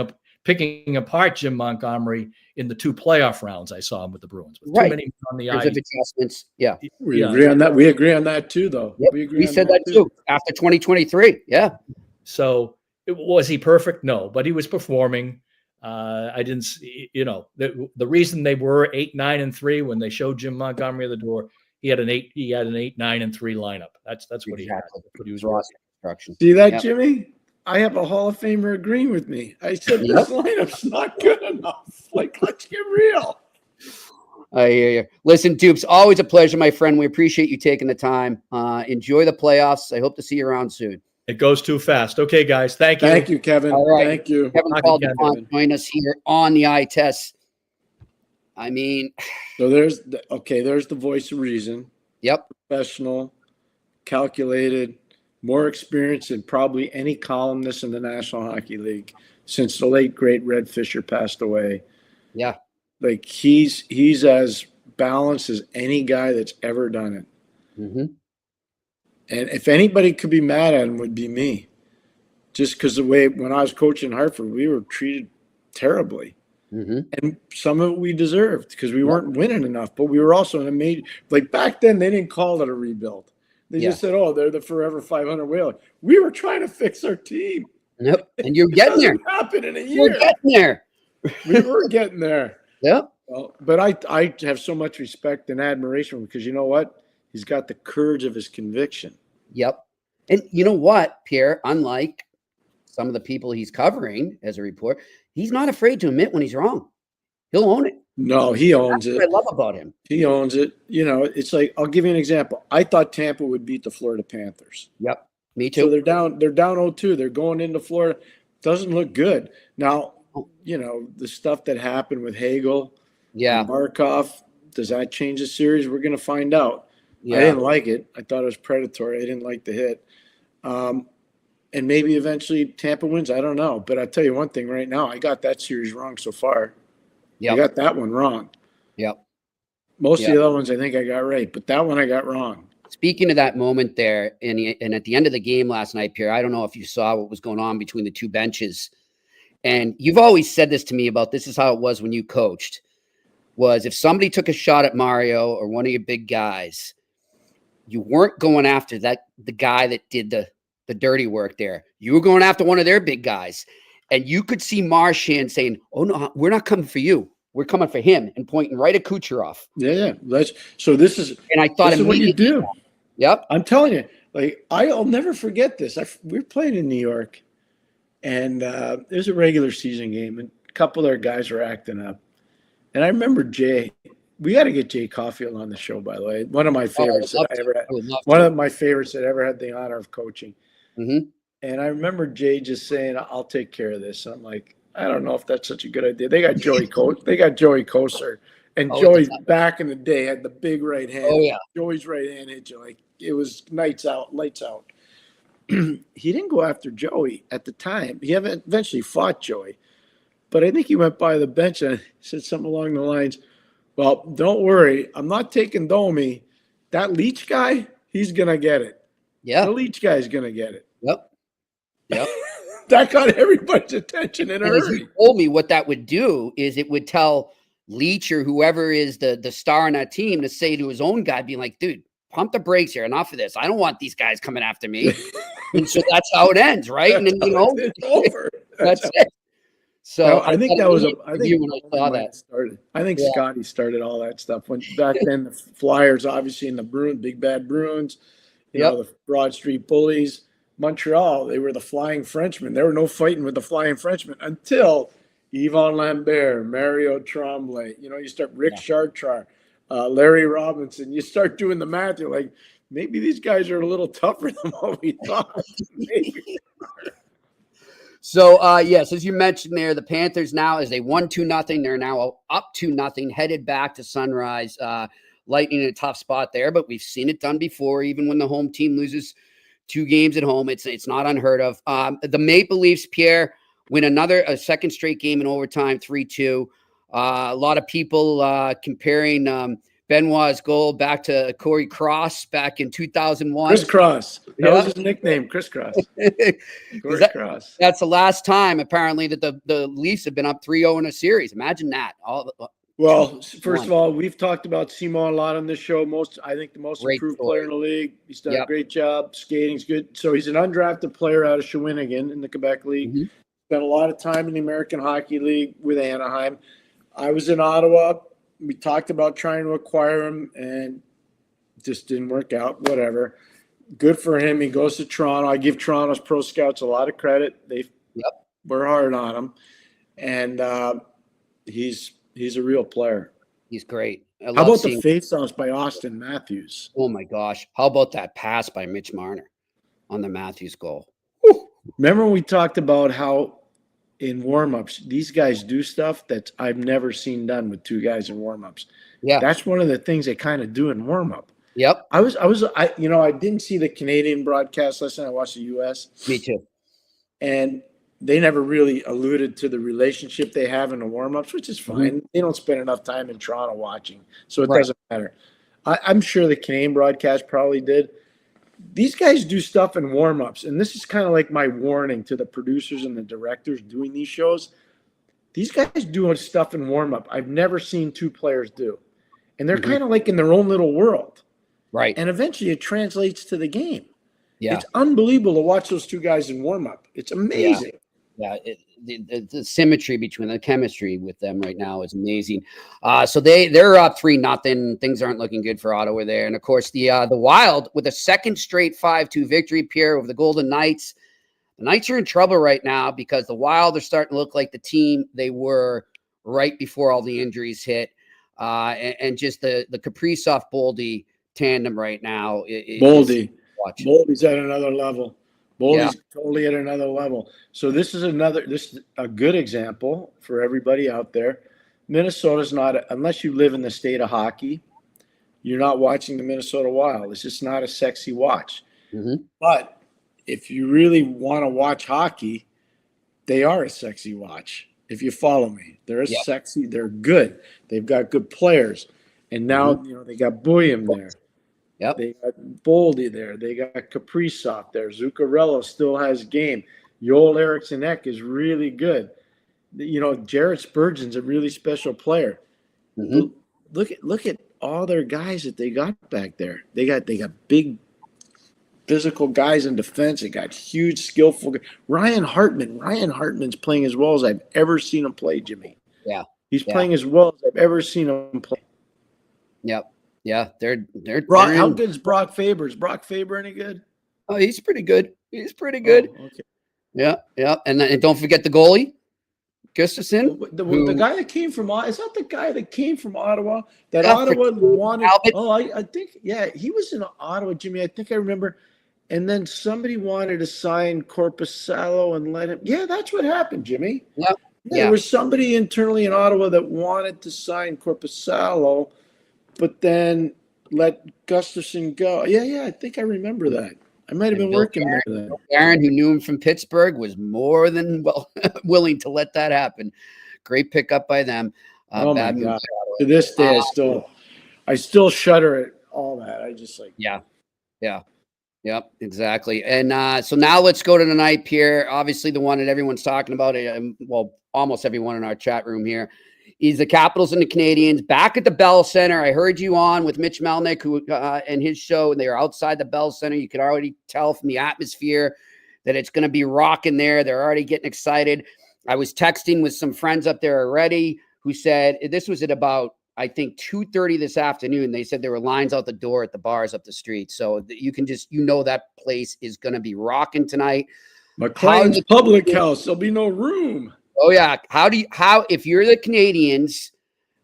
apart Jim Montgomery in the 2 playoff rounds I saw him with the Bruins. With too many on the ice. Adjustments. Yeah. We agree on that. We agree on that too, though. Yep. We said that too after 2023. Yeah. So was he perfect? No, but he was performing. I didn't see, the reason they were 8-9-3 when they showed Jim Montgomery the door, he had an 8-9-3 lineup. That's what he had. What he was instruction. See that, Jimmy? I have a Hall of Famer agreeing with me. I said this lineup's not good enough. Like, let's get real. I hear you. Listen, Dupes, always a pleasure, my friend. We appreciate you taking the time. Enjoy the playoffs. I hope to see you around soon. It goes too fast. Okay, guys. Thank you. Thank you, Kevin. All right. Thank you. Kevin Paul Dupont join us here on the eye test. I mean, so there's the voice of reason. Yep. Professional, calculated, more experience than probably any columnist in the National Hockey League since the late great Red Fisher passed away. Yeah. Like he's as balanced as any guy that's ever done it. Mm-hmm. And if anybody could be mad at him, would be me. Just because the way when I was coaching Hartford, we were treated terribly. Mm-hmm. And some of it we deserved because we weren't winning enough. But we were also in a major – like back then, they didn't call it a rebuild. They just said, oh, they're the forever 500 whaler. We were trying to fix our team. Yep. And you're getting there. Happen in a year. You're getting there. We were getting there. Yep. Well, but I have so much respect and admiration because you know what? He's got the courage of his conviction. Yep. And you know what, Pierre, unlike some of the people he's covering as a reporter, he's not afraid to admit when he's wrong. He'll own it. No, he owns it. That's what I love about him. He owns it. You know, it's like, I'll give you an example. I thought Tampa would beat the Florida Panthers. Yep. Me too. So they're down 0-2. They're going into Florida. Doesn't look good. Now, the stuff that happened with Hagel, Yeah. and Barkov, does that change the series? We're going to find out. Yeah. I didn't like it. I thought it was predatory. I didn't like the hit. And maybe eventually Tampa wins. I don't know. But I'll tell you one thing right now. I got that series wrong so far. Yep. I got that one wrong. Yep. Most of the other ones I think I got right, but that one I got wrong. Speaking of that moment there, and at the end of the game last night, Pierre, I don't know if you saw what was going on between the two benches. And you've always said this to me about this is how it was when you coached, was if somebody took a shot at Mario or one of your big guys, you weren't going after the guy that did the dirty work there. You were going after one of their big guys. And you could see Marchand saying, "Oh, no, we're not coming for you. We're coming for him," and pointing right at Kucherov. Yeah. So this is – And I thought this is what you do. Yep. I'm telling you, like, I'll never forget this. We were playing in New York, and it was a regular season game, and a couple of their guys were acting up. And I remember Jay. We got to get Jay Caulfield on the show, by the way. One of my favorites that I ever had. One of my favorites that ever had the honor of coaching. Mm-hmm. And I remember Jay just saying, "I'll take care of this." I'm like, I don't know if that's such a good idea. They got Joey Kosar. And Joey back in the day had the big right hand. Oh, yeah. Joey's right hand hit you like it was lights out. He didn't go after Joey at the time. He eventually fought Joey. But I think he went by the bench and said something along the lines, "Well, don't worry. I'm not taking Domi. That Leach guy, he's going to get it." Yeah. The Leach guy's going to get it. Yep. That got everybody's attention in a And as hurry. you told me, what that would do is it would tell Leach or whoever is the star on that team to say to his own guy, being like, "Dude, pump the brakes here. Enough of this. I don't want these guys coming after me." And so that's how it ends, right? And then, It's over. that's it. So I think that was when I saw that. started. I think Scotty started all that stuff. When back then the Flyers, obviously, and the Bruins, big bad Bruins, the Broad Street Bullies, Montreal, they were the Flying Frenchmen. There were no fighting with the Flying Frenchmen until Yvon Lambert, Mario Tremblay. You start Rick Chartrand, Larry Robinson. You start doing the math. You're like, maybe these guys are a little tougher than what we thought. Maybe. So, yes, as you mentioned there, the Panthers now, as they won 2-0, they're now up 2-0, headed back to Sunrise. Lightning in a tough spot there, but we've seen it done before. Even when the home team loses 2 games at home, it's not unheard of. The Maple Leafs, Pierre, win a second straight game in overtime, 3-2. A lot of people comparing Benoit's goal back to Corey Cross back in 2001. Chris Cross. That was his nickname, Chris Cross. Corey Cross. That's the last time, apparently, that the Leafs have been up 3-0 in a series. Imagine that. Well, first of all, we've talked about Simon a lot on this show. I think the most Great improved story. player in the league. He's done a great job. Skating's good. So he's an undrafted player out of Shawinigan in the Quebec League. Mm-hmm. Spent a lot of time in the American Hockey League with Anaheim. I was in Ottawa. We talked about trying to acquire him, and just didn't work out. Whatever. Good for him. He goes to Toronto. I give Toronto's pro scouts a lot of credit. They were hard on him, and he's a real player. He's great. How about the face-offs by Austin Matthews? Oh, my gosh. How about that pass by Mitch Marner on the Matthews goal? Remember when we talked about how in warm-ups, these guys do stuff that I've never seen done with 2 guys in warm-ups. Yeah. That's one of the things they kind of do in warm-up. Yep. I didn't see the Canadian broadcast last night. I watched the U.S. Me too. And they never really alluded to the relationship they have in the warm-ups, which is fine. Mm-hmm. They don't spend enough time in Toronto watching, so it doesn't matter. I'm sure the Canadian broadcast probably did. These guys do stuff in warm-ups, and this is kind of like my warning to the producers and the directors doing these shows. These guys do stuff in warm-up I've never seen 2 players do, and they're kind of like in their own little world. Right. And eventually it translates to the game. Yeah. It's unbelievable to watch those 2 guys in warm-up. It's amazing. Yeah, the symmetry between the chemistry with them right now is amazing. So they're up 3-0. Things aren't looking good for Ottawa there. And of course, the Wild with a second straight 5-2 victory, Pierre, over the Golden Knights. The Knights are in trouble right now because the Wild are starting to look like the team they were right before all the injuries hit. And just the Kaprizov-Boldy tandem right now. Boldy's at another level. Boldy's totally at another level. So this is a good example for everybody out there. Minnesota's not, unless you live in the state of hockey, you're not watching the Minnesota Wild. It's just not a sexy watch. Mm-hmm. But if you really want to watch hockey, they are a sexy watch. If you follow me, they're sexy. They're good. They've got good players. And now, they got Bouillon there. Yep. They got Boldy there. They got Kaprizov there. Zuccarello still has game. Joel Eriksson Ek is really good. Jarrett Spurgeon's a really special player. Mm-hmm. Look at all their guys that they got back there. They got big physical guys in defense. They got huge, skillful guys. Ryan Hartman's playing as well as I've ever seen him play, Jimmy. Yeah. He's playing as well as I've ever seen him play. Yep. Yeah. They're how good is Brock Faber? Is Brock Faber any good? Oh, he's pretty good. Oh, okay. Yeah. Yeah. And don't forget the goalie, Gustafson. The guy that came from – is that the guy that came from Ottawa? That Ottawa wanted – I think – he was in Ottawa, Jimmy. I think I remember. And then somebody wanted to sign Korpisalo and let him – that's what happened, Jimmy. Yep. There was somebody internally in Ottawa that wanted to sign Korpisalo, but then let Gustafson go. I think I remember that. I might have been working there then. Aaron, who knew him from Pittsburgh, was more than willing to let that happen. Great pickup by them. Oh my God! To this day, I still shudder at all that. I just like. Yeah. Yep, exactly. And so now let's go to the night, Pierre. Obviously, the one that everyone's talking about, almost everyone in our chat room here, is the Capitals and the Canadiens back at the Bell Center. I heard you on with Mitch Melnick, who and his show, and they are outside the Bell Center. You could already tell from the atmosphere that it's going to be rocking there. They're already getting excited. I was texting with some friends up there already who said this was at about, I think, 2:30 this afternoon. They said there were lines out the door at the bars up the street. So you can just, that place is going to be rocking tonight. McLean's Public House. There'll be no room. Oh yeah. If you're the Canadians,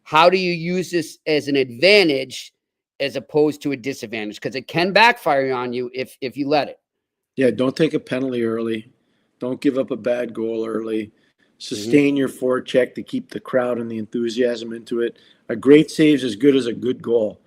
how do you use this as an advantage as opposed to a disadvantage? Because it can backfire on you if you let it. Yeah. Don't take a penalty early. Don't give up a bad goal early. Sustain your forecheck to keep the crowd and the enthusiasm into it. A great save is as good as a good goal.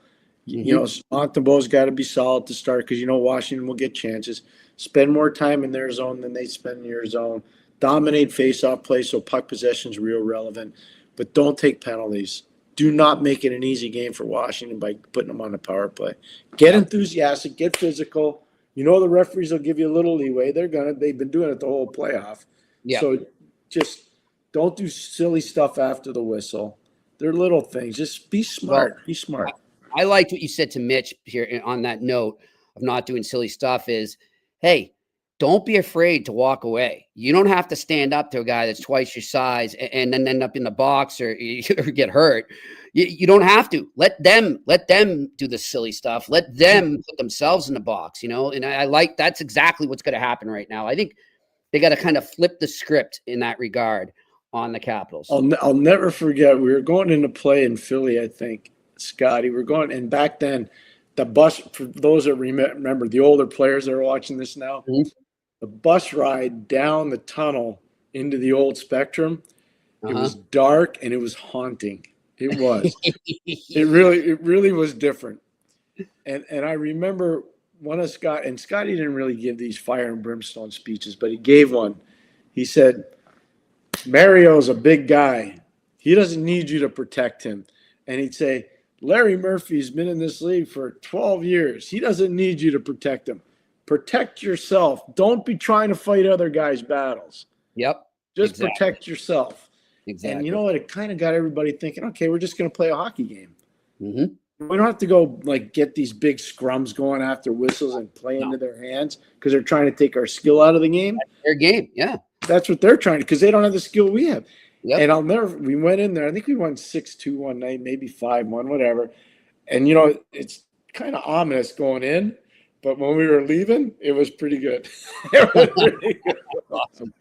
Montembeau's got to be solid to start because Washington will get chances. Spend more time in their zone than they spend in your zone. Dominate face-off play so puck possession is real relevant. But don't take penalties. Do not make it an easy game for Washington by putting them on the power play. Get enthusiastic. Get physical. The referees will give you a little leeway. They've been doing it the whole playoff. Yeah. So just don't do silly stuff after the whistle. They're little things. Just be smart. Be smart. I liked what you said to Mitch here on that note of not doing silly stuff is, hey, don't be afraid to walk away. You don't have to stand up to a guy that's twice your size and then end up in the box or get hurt. You don't have to. Let them do the silly stuff. Let them put themselves in the box, And I like that's exactly what's going to happen right now. I think they got to kind of flip the script in that regard on the Capitals. I'll never forget. We were going into play in Philly, I think, Scotty. We're going, and back then, the bus, for those that remember, the older players that are watching this now, the bus ride down the tunnel into the old Spectrum, it was dark and it was haunting. It was. it really was different. And I remember one of Scotty didn't really give these fire and brimstone speeches, but he gave one. He said, Mario's a big guy. He doesn't need you to protect him. And he'd say, Larry Murphy's been in this league for 12 years. He doesn't need you to protect him. Protect yourself. Don't be trying to fight other guys' battles. Yep. Just protect yourself. Exactly. And you know what? It kind of got everybody thinking, okay, we're just going to play a hockey game. Mm-hmm. We don't have to go get these big scrums going after whistles and play into their hands because they're trying to take our skill out of the game. That's their game, yeah. That's what they're trying to, because they don't have the skill we have. Yep. And we went in there, I think we won 6-2 one night, maybe 5-1, whatever. And, it's kind of ominous going in, but when we were leaving, it was pretty good. It was really good. Awesome.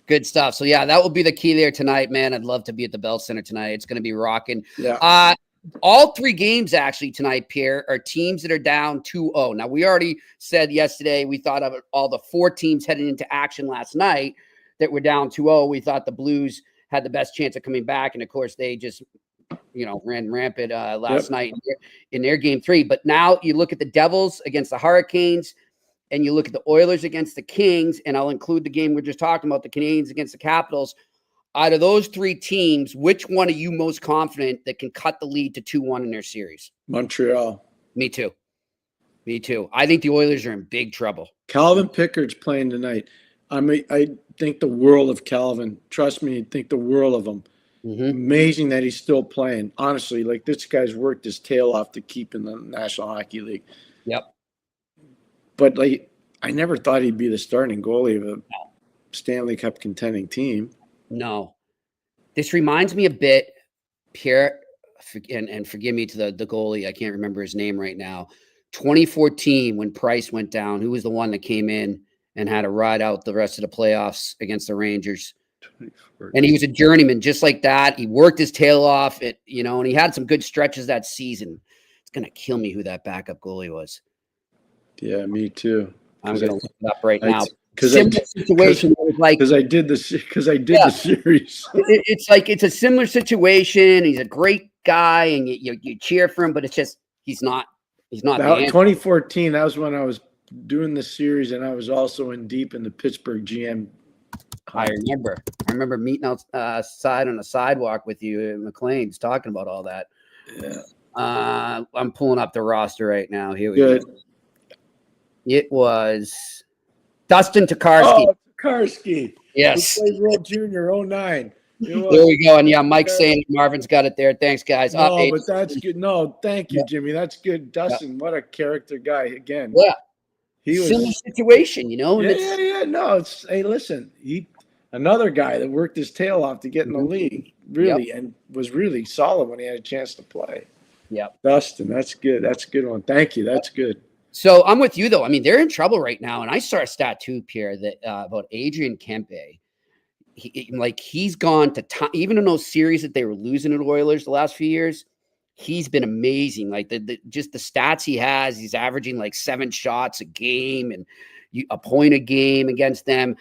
Good stuff. So, yeah, that will be the key there tonight, man. I'd love to be at the Bell Center tonight. It's going to be rocking. Yeah. all three games actually tonight, Pierre, are teams that are down 2-0. Now, we already said yesterday we thought of all the 4 teams heading into action last night that were down 2-0. We thought the Blues had the best chance of coming back. And, of course, they just, ran rampant last night in their game 3. But now you look at the Devils against the Hurricanes, and you look at the Oilers against the Kings, and I'll include the game we're just talking about, the Canadiens against the Capitals. Out of those 3 teams, which one are you most confident that can cut the lead to 2-1 in their series? Montreal. Me too. I think the Oilers are in big trouble. Calvin Pickard's playing tonight. I think the world of Calvin. Trust me, I think the world of him. Mm-hmm. Amazing that he's still playing. Honestly, like, this guy's worked his tail off to keep in the National Hockey League. Yep. But, like, I never thought he'd be the starting goalie of a Stanley Cup contending team. No. This reminds me a bit, Pierre, and forgive me to the goalie. I can't remember his name right now. 2014, when Price went down, who was the one that came in and had to ride out the rest of the playoffs against the Rangers? And he was a journeyman just like that. He worked his tail off, and he had some good stretches that season. It's going to kill me who that backup goalie was. Yeah, me too. I'm going to look it up right now. Because I did the series. It's like it's a similar situation. He's a great guy, and you cheer for him, but it's just he's not. 2014. That was when I was doing the series, and I was also in deep in the Pittsburgh GM. I remember meeting outside on a sidewalk with you at McLean's talking about all that. Yeah. I'm pulling up the roster right now. Here we go. It was Dustin Tokarski. Oh, Tokarski. Yes. He played World Junior 09. There we go. And Mike's saying Marvin's got it there. Thanks, guys. No, but that's good. No, thank you, Jimmy. That's good. Dustin, what a character guy again. Yeah. He was similar situation, No, hey, listen, another guy that worked his tail off to get in the league, really, and was really solid when he had a chance to play. Yeah. Dustin, that's good. That's a good one. Thank you. That's good. So I'm with you, though. I mean, they're in trouble right now. And I saw a stat, too, Pierre, that about Adrian Kempe. He's gone to even in those series that they were losing at Oilers the last few years, he's been amazing. Like just the stats he has, he's averaging like 7 shots a game and a point a game against them.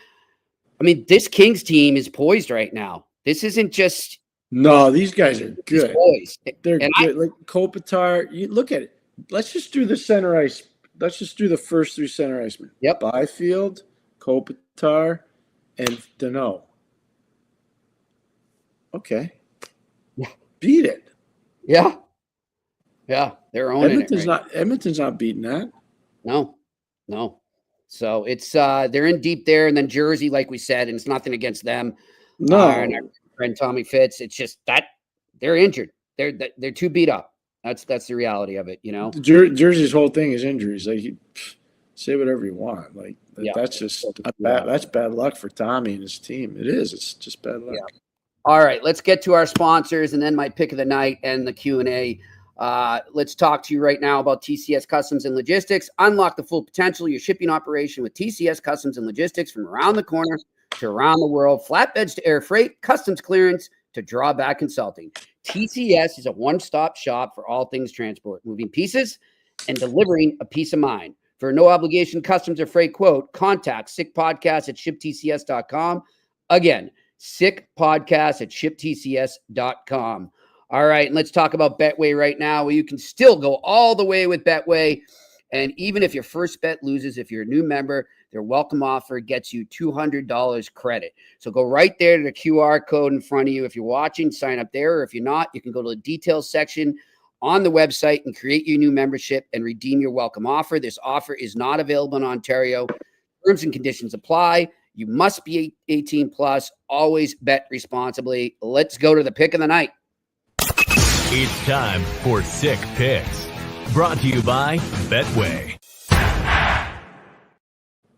I mean, this Kings team is poised right now. This isn't just. No, these guys are good. They're and good. Like Kopitar, you look at it. Let's just do the center ice. Let's just do the first 3 center icemen. Yep. Byfield, Kopitar, and Deneau. Okay. Yeah. Beat it. Yeah. Yeah. They're owning Edmonton's not beating that. No. So it's they're in deep there, and then Jersey, like we said, and it's nothing against them. No. And our friend Tommy Fitz. It's just that they're injured. They're too beat up. That's the reality of it, Jersey's whole thing is injuries. Like, say whatever you want. Like, that's just that's bad luck for Tommy and his team. It is. It's just bad luck. Yeah. All right, let's get to our sponsors and then my pick of the night and the Q&A. Let's talk to you right now about TCS Customs and Logistics. Unlock the full potential of your shipping operation with TCS Customs and Logistics from around the corner to around the world. Flatbeds to air freight, customs clearance to drawback consulting. TCS is a one-stop shop for all things transport, moving pieces and delivering a peace of mind. For a no-obligation customs or freight quote, contact sickpodcast@shiptcs.com. Again, sickpodcast@shiptcs.com. All right, and let's talk about Betway right now, where you can still go all the way with Betway. And even if your first bet loses, if you're a new member, their welcome offer gets you $200 credit. So go right there to the QR code in front of you. If you're watching, sign up there. Or if you're not, you can go to the details section on the website and create your new membership and redeem your welcome offer. This offer is not available in Ontario. Terms and conditions apply. You must be 18 plus. Always bet responsibly. Let's go to the pick of the night. It's time for Sick Picks. Brought to you by Betway.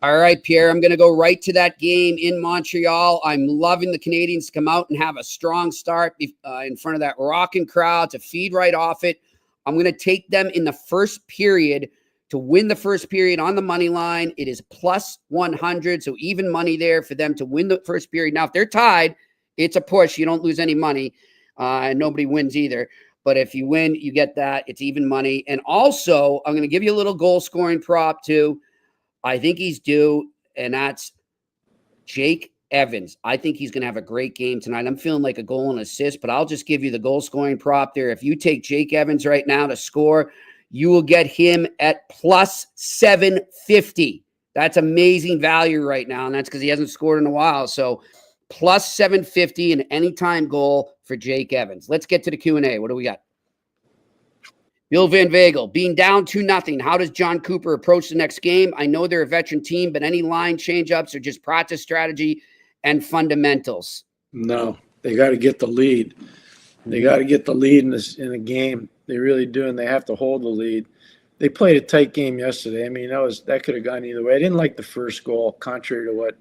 All right, Pierre, I'm going to go right to that game in Montreal. I'm loving the Canadiens to come out and have a strong start in front of that rocking crowd to feed right off it. I'm going to take them in the first period to win the first period on the money line. It is plus 100, so even money there for them to win the first period. Now, if they're tied, it's a push. You don't lose any money, and nobody wins either. But if you win, you get that. It's even money. And also, I'm going to give you a little goal scoring prop too. I think he's due, and that's Jake Evans. I think he's going to have a great game tonight. I'm feeling like a goal and assist, but I'll just give you the goal scoring prop there. If you take Jake Evans right now to score, you will get him at plus 750. That's amazing value right now, and that's because he hasn't scored in a while. So plus 750 an anytime goal for Jake Evans. Let's get to the Q&A. What do we got? Bill Van Vagel, being down 2-0, how does John Cooper approach the next game? I know they're a veteran team, but any line change-ups or just practice strategy and fundamentals? No, they got to get the lead. They got to get the lead in a game. They really do, and they have to hold the lead. They played a tight game yesterday. I mean, that could have gone either way. I didn't like the first goal, contrary to what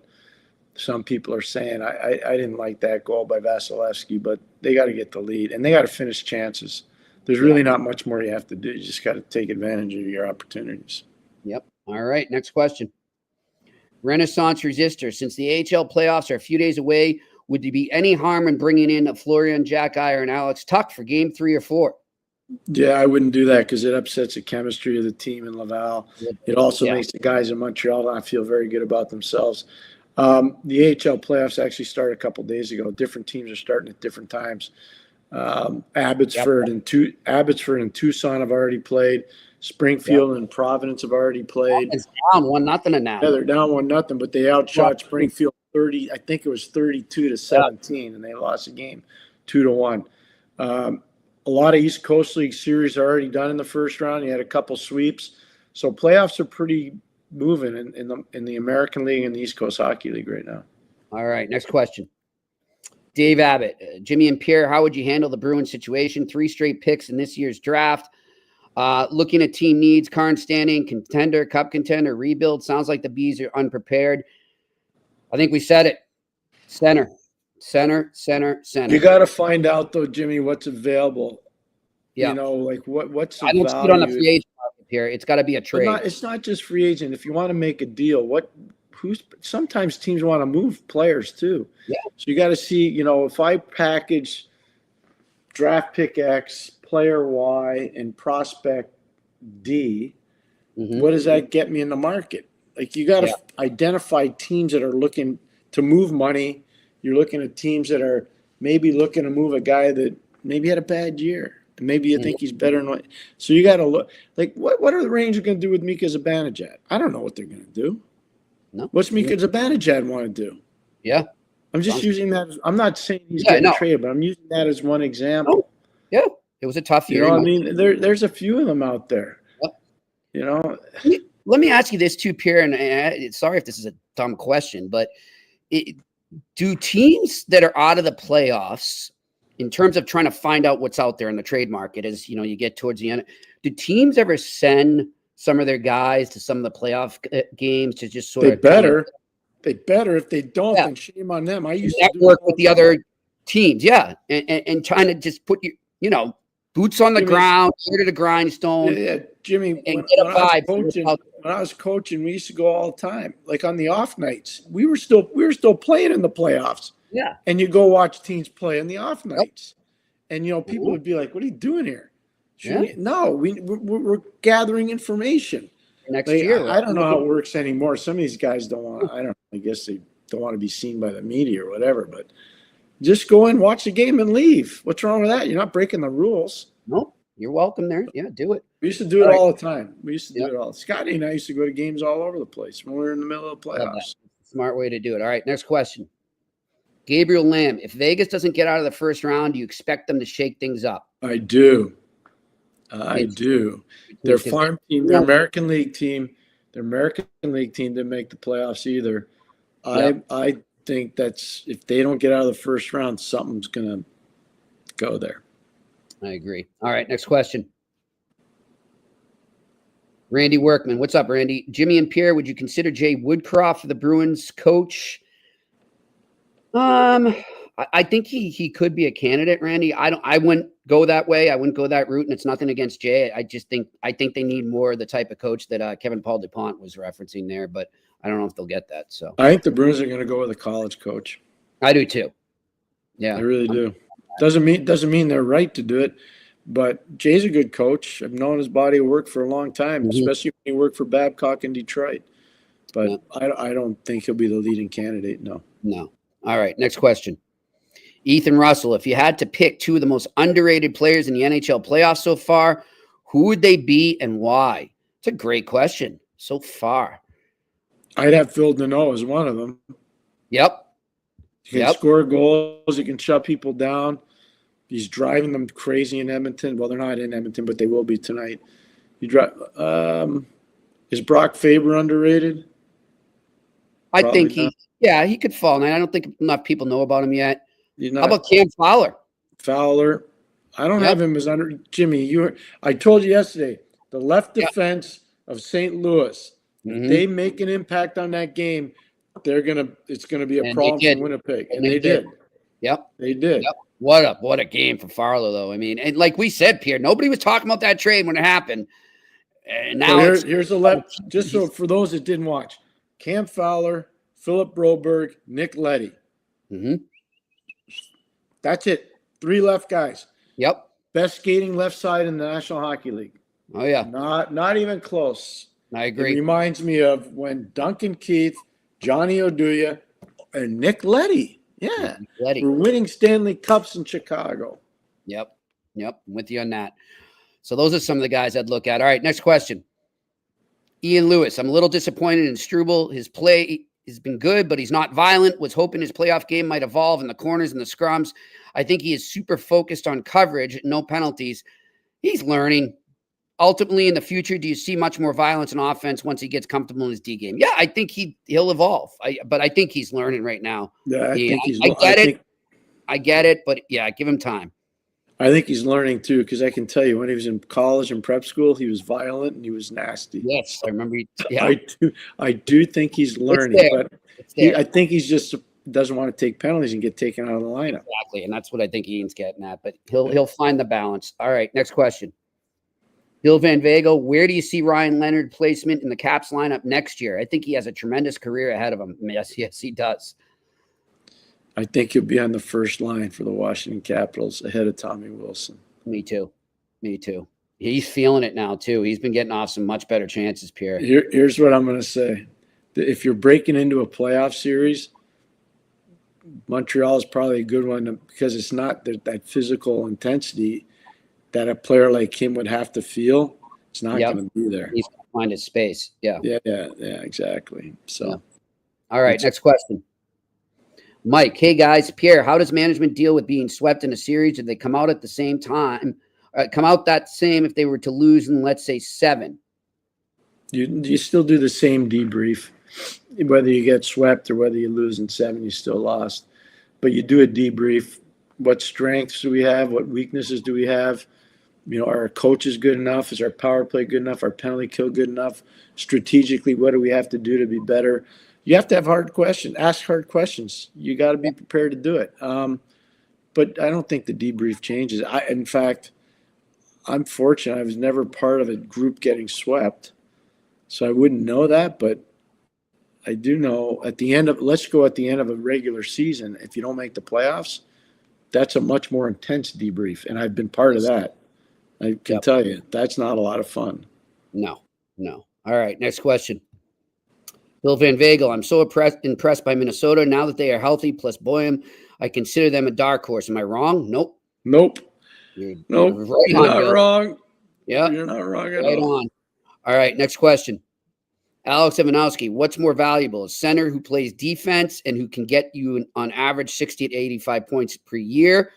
some people are saying. I didn't like that goal by Vasilevsky, but they got to get the lead, and they got to finish chances. There's really not much more you have to do. You just got to take advantage of your opportunities. Yep. All right. Next question. Renaissance Resistor. Since the AHL playoffs are a few days away, would there be any harm in bringing in a Florian Jack-Eye and Alex Tuck for game 3 or 4? Yeah, I wouldn't do that because it upsets the chemistry of the team in Laval. It also makes the guys in Montreal not feel very good about themselves. The AHL playoffs actually started a couple days ago. Different teams are starting at different times. Abbotsford and Tucson have already played. Springfield and Providence have already played. It's down 1-0 now. Yeah, they're down 1-0, but they outshot Springfield 30. I think it was 32-17, and they lost the game 2-1. A lot of East Coast League series are already done in the first round. You had a couple sweeps, so playoffs are pretty moving in the American League and the East Coast Hockey League right now. All right, next question. Dave Abbott, Jimmy and Pierre, how would you handle the Bruins situation? 3 straight picks in this year's draft. Looking at team needs, current standing, contender, cup contender, rebuild. Sounds like the Bees are unprepared. I think we said it. Center. You got to find out, though, Jimmy, what's available. Yeah. You know, like what's the I don't value? see it on the free agent market here. It's got to be a trade. It's not just free agent. If you want to make a deal, sometimes teams want to move players too. Yeah. So you got to see, if I package draft pick X, player Y, and prospect D, what does that get me in the market? Like you got to identify teams that are looking to move money. You're looking at teams that are maybe looking to move a guy that maybe had a bad year. And maybe you think he's better than what. So you got to look. Like, what are the Rangers going to do with Mika Zibanejad? I don't know what they're going to do. No. What's Mika Zibanejad want to do? Yeah. I'm just using that. I'm not saying he's getting traded, but I'm using that as one example. Yeah. It was a tough year. You know what I mean? There's a few of them out there. Yep. Let me ask you this too, Pierre, and sorry if this is a dumb question, but do teams that are out of the playoffs, in terms of trying to find out what's out there in the trade market, as you get towards the end, do teams ever send some of their guys to some of the playoff games to just sort of? They better. If they don't, then shame on them. I used to network with the other teams, and trying to just put boots on the ground, ear to the grindstone. Yeah, Jimmy. And get a vibe. When I was coaching, we used to go all the time. Like on the off nights, we were still playing in the playoffs. Yeah. And you go watch teams play on the off nights, and people would be like, "What are you doing here?" We're gathering information. Next year, I don't know how it works anymore. Some of these guys don't want. I guess they don't want to be seen by the media or whatever. But just go in, watch the game, and leave. What's wrong with that? You're not breaking the rules. Nope. You're welcome there. Yeah, do it. We used to do it all the time. We used to do it all. Scotty and I used to go to games all over the place when we were in the middle of the playoffs. Smart way to do it. All right, next question. Gabriel Lamb, if Vegas doesn't get out of the first round, do you expect them to shake things up? I do. Their farm team, their American League team didn't make the playoffs either. I think that's if they don't get out of the first round, something's going to go there. I agree. All right, next question. Randy Workman. What's up, Randy? Jimmy and Pierre, would you consider Jay Woodcroft the Bruins coach? I think he could be a candidate, Randy. I wouldn't go that way. I wouldn't go that route, and it's nothing against Jay. I think they need more of the type of coach that Kevin Paul Dupont was referencing there, but I don't know if they'll get that. So I think the Bruins are going to go with a college coach. I do too. Yeah, I really do. Doesn't mean they're right to do it, But Jay's a good coach. I've known his body of work for a long time, especially when he worked for Babcock in Detroit. But I don't think he'll be the leading candidate, no. No. All right, next question. Ethan Russell, if you had to pick two of the most underrated players in the NHL playoffs so far, who would they be and why? It's a great question so far. I'd have Phil Deneau as one of them. Yep. He can score goals. He can shut people down. He's driving them crazy in Edmonton. Well, they're not in Edmonton, but they will be tonight. Is Brock Faber underrated? I think he could fall. And I don't think enough people know about him yet. How about Cam Fowler? Fowler. I don't have him as under Jimmy. I told you yesterday, the left defense of St. Louis. If they make an impact on that game, it's gonna be a problem for Winnipeg. And they did. Yep. They did. Yep. What a game for Fowler, though. I mean, and like we said, Pierre, nobody was talking about that trade when it happened. And now here's the left. Just so for those that didn't watch, Cam Fowler, Philip Broberg, Nick Leddy. That's it. 3 left guys. Yep. Best skating left side in the National Hockey League. Oh yeah. Not even close. I agree. It reminds me of when Duncan Keith, Johnny Oduya, and Nick Leddy. Yeah. We're winning Stanley Cups in Chicago. Yep. I'm with you on that. So those are some of the guys I'd look at. All right, next question. Ian Lewis. I'm a little disappointed in Struble. His play has been good, but he's not violent. Was hoping his playoff game might evolve in the corners and the scrums. I think he is super focused on coverage, no penalties. He's learning. Ultimately, in the future, do you see much more violence and offense once he gets comfortable in his D game? Yeah, I think he'll evolve. But I think he's learning right now. Yeah, I get it, but yeah, give him time. I think he's learning too, because I can tell you when he was in college and prep school, he was violent and he was nasty. Yes, I remember. I do think he's learning, but I think he's just doesn't want to take penalties and get taken out of the lineup. Exactly, and that's what I think Ian's getting at. But he'll find the balance. All right, next question. Bill Van Vagel, where do you see Ryan Leonard placement in the Caps lineup next year? I think he has a tremendous career ahead of him. Yes, he does. I think he'll be on the first line for the Washington Capitals ahead of Tommy Wilson. Me too. He's feeling it now, too. He's been getting off some much better chances, Pierre. Here's what I'm going to say. If you're breaking into a playoff series, Montreal is probably a good one because it's not that physical intensity that a player like him would have to feel. It's not going to be there. He's going to find his space. Yeah, exactly. So, yeah. All right, next question. Mike, hey guys, Pierre, how does management deal with being swept in a series? Did they come out at the same time? Come out that same if they were to lose in, let's say, 7? You still do the same debrief, whether you get swept or whether you lose in 7, you still lost. But you do a debrief. What strengths do we have? What weaknesses do we have? Are our coaches good enough? Is our power play good enough? Our penalty kill good enough? Strategically, what do we have to do to be better? You have to have hard questions, ask hard questions. You got to be prepared to do it. But I don't think the debrief changes. In fact, I'm fortunate. I was never part of a group getting swept, so I wouldn't know that. But I do know at the end of a regular season, if you don't make the playoffs, that's a much more intense debrief, and I've been part of that. I can tell you, that's not a lot of fun. No. All right, next question. Bill Van Vagel, I'm so impressed by Minnesota now that they are healthy, plus Boyum. I consider them a dark horse. Am I wrong? Nope. You're not wrong. Yeah. You're not wrong at all. All right, next question. Alex Ivanowski, what's more valuable? A center who plays defense and who can get you on average 60 to 85 points per year,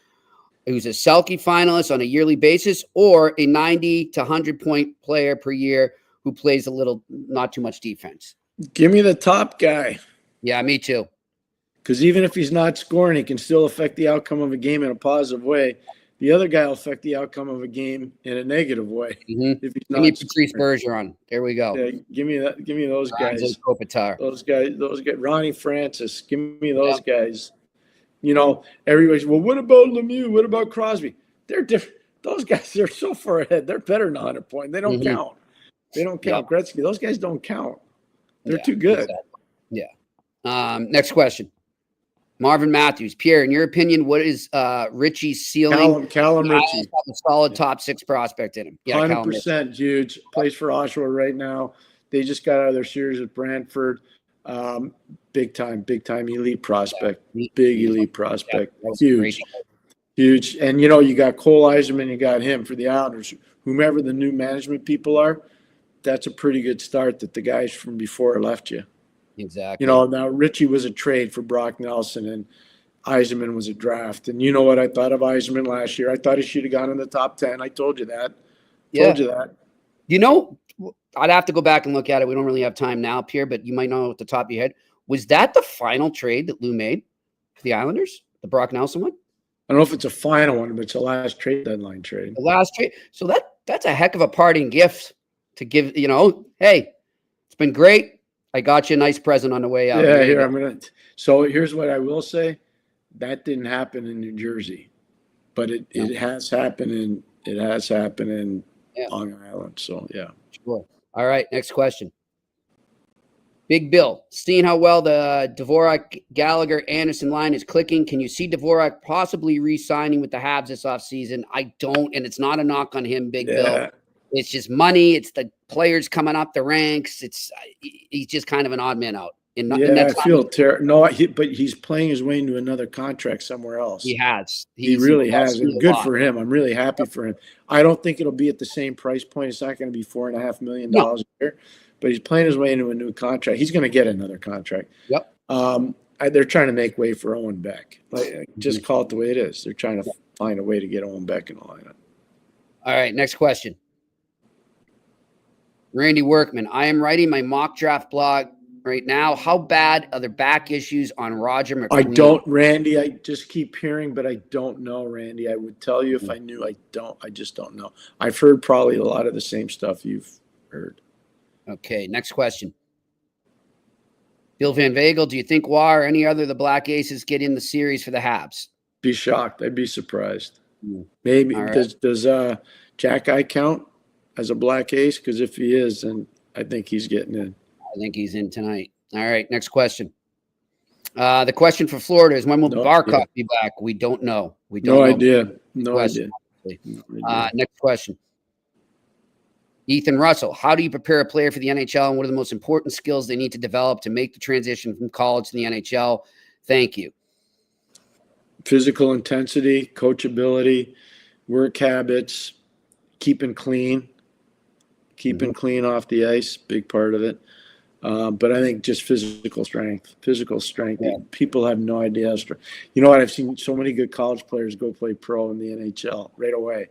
who's a Selke finalist on a yearly basis, or a 90 to 100-point player per year who plays not too much defense? Give me the top guy. Yeah, me too. Because even if he's not scoring, he can still affect the outcome of a game in a positive way. The other guy will affect the outcome of a game in a negative way. Mm-hmm. If he's not give me Patrice Bergeron. There we go. Yeah, give me those guys. Kopitar. Those guys. Ronnie Francis. Give me those guys. Everybody's, well, what about Lemieux? What about Crosby? They're different. Those guys, they're so far ahead. They're better than 100 point. They don't count. They don't count. Gretzky, those guys don't count. They're too good. Exactly. Yeah. Next question. Marvin Matthews. Pierre, in your opinion, what is Richie's ceiling? Callum The Islanders Ritchie. have a solid top 6 prospect in him. Yeah, Callum Ritchie. 100% huge. Plays for Oshawa right now. They just got out of their series with Brantford. Big time elite prospect. Big elite prospect. Huge. And, you got Cole Eiserman, you got him for the Islanders. Whomever the new management people are, that's a pretty good start that the guys from before left you. Exactly. Now Richie was a trade for Brock Nelson and Eiserman was a draft. And you know what I thought of Eiserman last year? I thought he should have gone in the top 10. I told you that. I'd have to go back and look at it. We don't really have time now, Pierre, but you might know at the top of your head. Was that the final trade that Lou made for the Islanders? The Brock Nelson one? I don't know if it's a final one, but it's the last trade deadline trade. The last trade. So that's a heck of a parting gift to give, hey, it's been great. I got you a nice present on the way out. Yeah, so here's what I will say. That didn't happen in New Jersey, but it has happened in Long Island. So yeah. Sure. All right. Next question. Big Bill, seeing how well the Dvorak, Gallagher, Anderson line is clicking, can you see Dvorak possibly re-signing with the Habs this offseason? I don't, and it's not a knock on him, Big Bill. It's just money. It's the players coming up the ranks. He's just kind of an odd man out. I feel terrible. No, but he's playing his way into another contract somewhere else. He has. He really has. And good for him. I'm really happy for him. I don't think it'll be at the same price point. It's not going to be $4.5 million a year, but he's playing his way into a new contract. He's going to get another contract. Yep. They're trying to make way for Owen Beck. Just call it the way it is. They're trying to find a way to get Owen Beck in the lineup. All right. Next question. Randy Workman, I am writing my mock draft blog right now. How bad are the back issues on Roger McQueen? I don't, Randy. I just keep hearing, but I don't know, Randy. I would tell you if I knew. I don't. I just don't know. I've heard probably a lot of the same stuff you've heard. Okay, next question. Bill Van Vagel, do you think Wah or any other of the Black Aces get in the series for the Habs? Be shocked. I'd be surprised. Maybe. Right. Does Jack Eye count as a Black Ace? Because if he is, then I think he's getting in. I think he's in tonight. All right, next question. The question for Florida is, when will Barkov be back? We don't know. We don't know. No idea. Next question. Ethan Russell, how do you prepare a player for the NHL, and what are the most important skills they need to develop to make the transition from college to the NHL? Thank you. Physical intensity, coachability, work habits, keeping clean off the ice, big part of it. But I think just physical strength. Yeah. People have no idea. You know what? I've seen so many good college players go play pro in the NHL right away.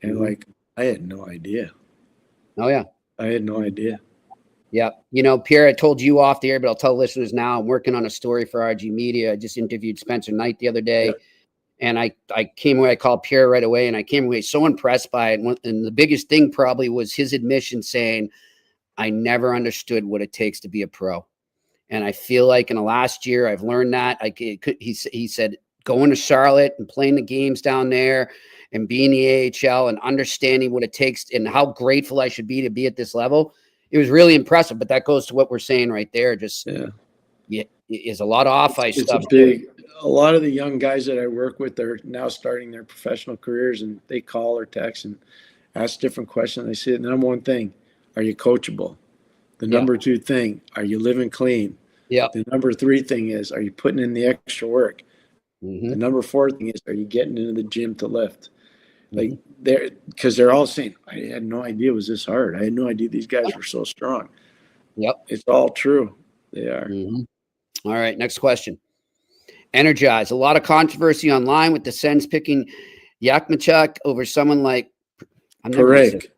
And I had no idea. Oh, yeah. I had no idea. Yeah. Pierre, I told you off the air, but I'll tell listeners now, I'm working on a story for RG Media. I just interviewed Spencer Knight the other day. Yeah. And I came away, I called Pierre right away, and I came away so impressed by it. And the biggest thing probably was his admission saying, I never understood what it takes to be a pro. And I feel like in the last year, I've learned that. He said, going to Charlotte and playing the games down there and being the AHL and understanding what it takes and how grateful I should be to be at this level. It was really impressive, but that goes to what we're saying right there. Just is a lot of off-ice stuff. A lot of the young guys that I work with are now starting their professional careers, and they call or text and ask different questions. They say the number one thing, are you coachable? The number two thing, are you living clean? Yeah. The number three thing is, are you putting in the extra work? Mm-hmm. The number four thing is, are you getting into the gym to lift? Because they're all saying, I had no idea it was this hard. I had no idea these guys were so strong. Yep. It's all true. They are. Mm-hmm. All right. Next question. Energize. A lot of controversy online with the Sens picking Yakmachuk over someone like Parake.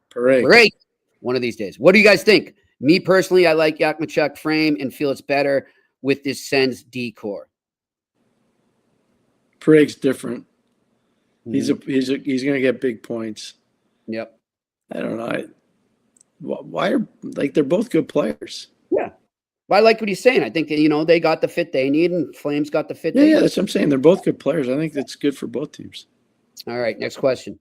One of these days. What do you guys think? Me personally, I like Yakmachuk frame and feel it's better with this Sens decor. Parake's different. He's going to get big points. Yep. I don't know. Why are they're both good players? Yeah. Well, I like what he's saying. I think that, they got the fit they need, and Flames got the fit they need. Yeah, that's what I'm saying. They're both good players. I think that's good for both teams. All right, next question.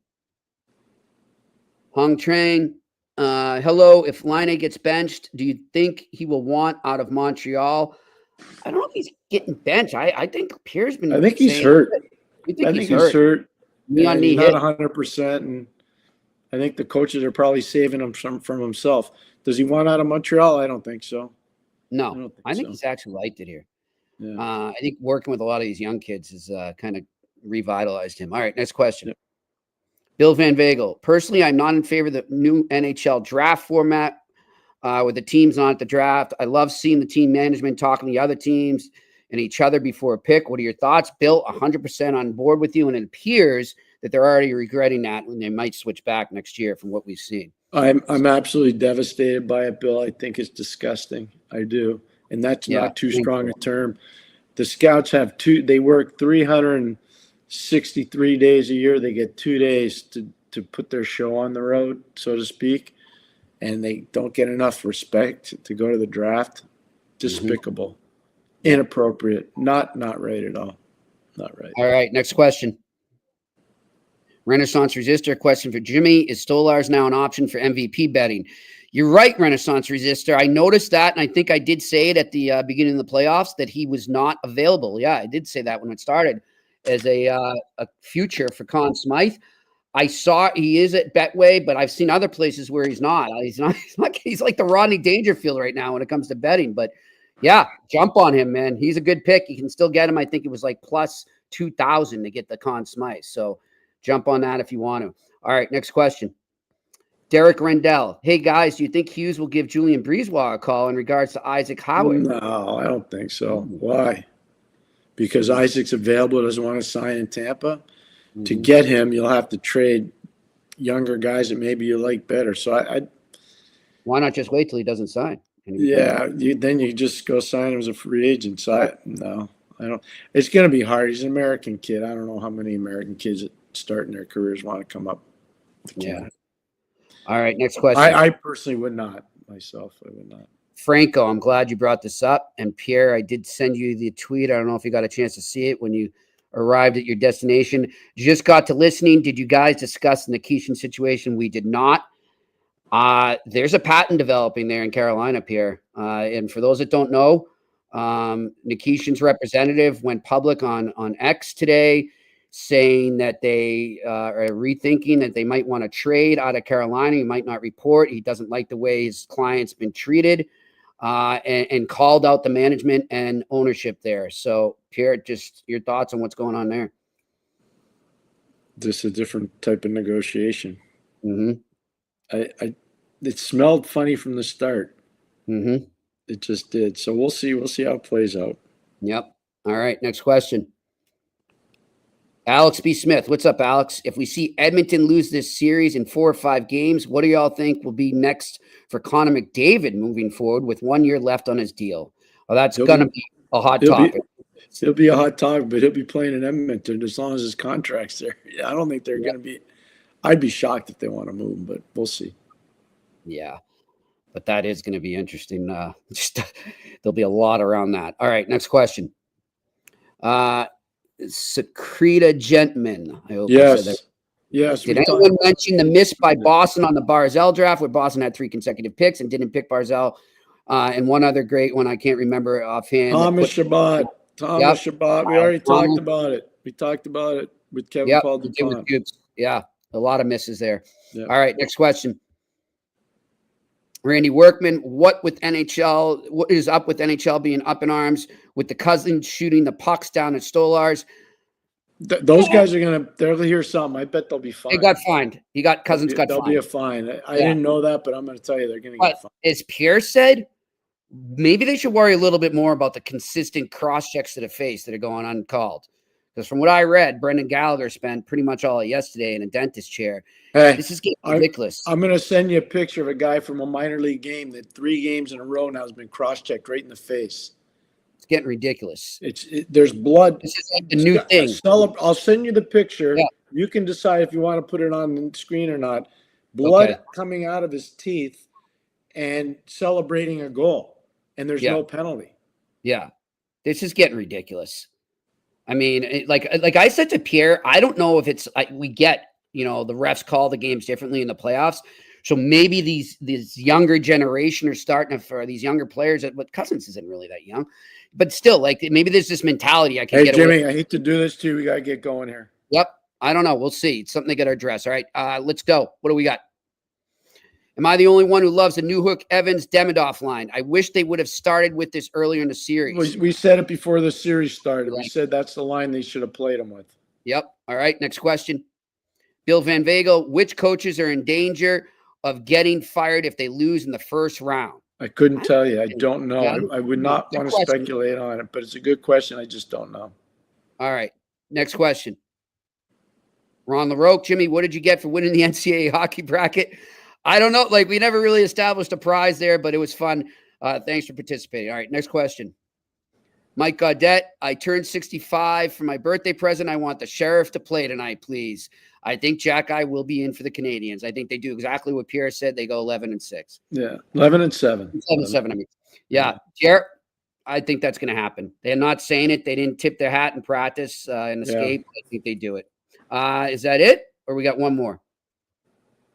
Hong Trang, hello. If Laine gets benched, do you think he will want out of Montreal? I don't know if he's getting benched. I think Pierre's been. I think he's saying, hurt. You think I he's think he's hurt. Knee on And knee he's hit. not 100%, and I think the coaches are probably saving him from himself. Does he want out of Montreal? I don't think so. No, I think so. he's actually liked it here. Yeah. I think working with a lot of these young kids has kind of revitalized him. All right, next question. Yep. Bill Van Vagel. Personally, I'm not in favor of the new NHL draft format with the teams not at the draft. I love seeing the team management talking to the other teams and each other before a pick. What are your thoughts? Bill, 100% on board with you, and it appears that they're already regretting that when they might switch back next year from what we've seen. I'm absolutely devastated by it, Bill. I think it's disgusting. I do. And that's not too strong a term. The scouts have they work 363 days a year. They get 2 days to put their show on the road, so to speak. And they don't get enough respect to go to the draft. Despicable. Inappropriate. Not right at all. Not right. All right, next question. Renaissance Resistor, question for Jimmy. Is Stolarz now an option for MVP betting? You're right, Renaissance Resistor. I noticed that, and I think I did say it at the beginning of the playoffs that he was not available. Yeah, I did say that when it started as a future for Conn Smythe. I saw he is at Betway, but I've seen other places where he's not. He's like the Rodney Dangerfield right now when it comes to betting. But yeah, jump on him, man. He's a good pick. You can still get him. I think it was like plus 2,000 to get the Conn Smythe. So jump on that if you want to. All right, next question. Derek Rendell. Hey, guys, do you think Hughes will give Julian Breezewell a call in regards to Isaac Howard? No, I don't think so. Why? Because Isaac's available, doesn't want to sign in Tampa. To get him, you'll have to trade younger guys that maybe you like better. So why not just wait till he doesn't sign? Then you just go sign him as a free agent. So I don't. It's going to be hard. He's an American kid. I don't know how many American kids that starting their careers want to come up to Canada. All right, next question. I personally would not myself. I would not. Franco, I'm glad you brought this up. And Pierre, I did send you the tweet. I don't know if you got a chance to see it when you arrived at your destination. Just got to listening. Did you guys discuss the Nikishin situation? We did not. There's a patent developing there in Carolina, Pierre. And for those that don't know, Nikishin's representative went public on X today saying that they are rethinking that they might want to trade out of Carolina. He might not report. He doesn't like the way his client's been treated, and called out the management and ownership there. So, Pierre, just your thoughts on what's going on there. Just a different type of negotiation. Mm-hmm. It smelled funny from the start. Mm-hmm. It just did. So we'll see. We'll see how it plays out. Yep. All right. Next question. Alex B. Smith. What's up, Alex? If we see Edmonton lose this series in 4 or 5 games, what do y'all think will be next for Connor McDavid moving forward with 1 year left on his deal? Well, that's going to be a hot topic. It'll be a hot topic, but he'll be playing in Edmonton as long as his contract's there. I don't think they're going to be – I'd be shocked if they want to move him, but we'll see. Yeah, but that is going to be interesting. There'll be a lot around that. All right, next question. Secreta Gentman. I hope I said that. Yes. Did anyone mention the miss by Boston on the Barzal draft, where Boston had 3 consecutive picks and didn't pick Barzal? And one other great one I can't remember offhand. Thomas Chabot. Chabot. We already talked about it. We talked about it with Kevin Paul Dupont. Yeah, a lot of misses there. Yep. All right, next question. Randy Workman, what is up with NHL being up in arms with the Cousins shooting the pucks down at Stolarz? Those guys are they'll hear something. I bet they'll be fine. They got fined. Cousins got fined. They'll be a fine. I didn't know that, but I'm going to tell you they're going to get fined. As Pierre said, maybe they should worry a little bit more about the consistent cross checks to the face that are going uncalled. Because from what I read, Brendan Gallagher spent pretty much all of yesterday in a dentist chair. Hey, this is getting ridiculous. I'm going to send you a picture of a guy from a minor league game that 3 games in a row now has been cross-checked right in the face. It's getting ridiculous. There's blood. This is like the new thing. I'll send you the picture. Yeah. You can decide if you want to put it on the screen or not. Blood coming out of his teeth and celebrating a goal. And there's no penalty. Yeah. This is getting ridiculous. I mean, like I said to Pierre, I don't know if it's we get, the refs call the games differently in the playoffs. So maybe these younger generation are starting to, for these younger players, but Cousins isn't really that young. but still, like maybe there's this mentality I can Hey, get Jimmy, away. I hate to do this to you. We got to get going here. Yep. I don't know. We'll see. It's something they got to address. All right. Let's go. What do we got? Am I the only one who loves the Newhook Evans Demidov line? I wish they would have started with this earlier in the series. We said it before the series started. Right. We said that's the line they should have played him with. Yep. All right. Next question. Bill Van Vagel, which coaches are in danger of getting fired if they lose in the first round? I couldn't tell you. I don't know. Yeah, I would not good want to question. speculate on it, but it's a good question. I just don't know. All right. Next question. Ron LaRoque, Jimmy, what did you get for winning the NCAA hockey bracket? I don't know. Like, we never really established a prize there, but it was fun. Thanks for participating. All right. Next question. Mike Gaudette, I turned 65 for my birthday present. I want the Sheriff to play tonight, please. I think Jack I will be in for the Canadians. I think they do exactly what Pierre said. They go 11-6. Yeah, 11-7. 11-7, I mean. Yeah, Jared, I think that's going to happen. They're not saying it. They didn't tip their hat in practice and escape. I think they do it. Is that it? Or we got one more?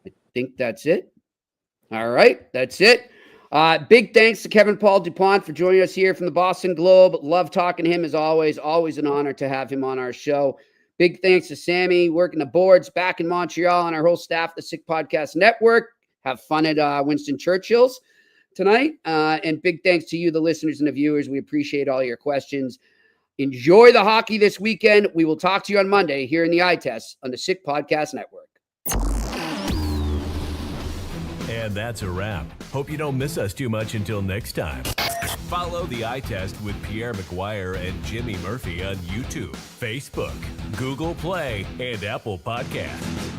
I think that's it. All right, that's it. Big thanks to Kevin Paul Dupont for joining us here from the Boston Globe. Love talking to him as always. Always an honor to have him on our show. Big thanks to Sammy working the boards back in Montreal and our whole staff at the Sick Podcast Network. Have fun at Winston Churchill's tonight. And big thanks to you, the listeners and the viewers. We appreciate all your questions. Enjoy the hockey this weekend. We will talk to you on Monday here in the Eye Test on the Sick Podcast Network. And that's a wrap. Hope you don't miss us too much until next time. Follow the Eye Test with Pierre McGuire and Jimmy Murphy on YouTube, Facebook, Google Play, and Apple Podcasts.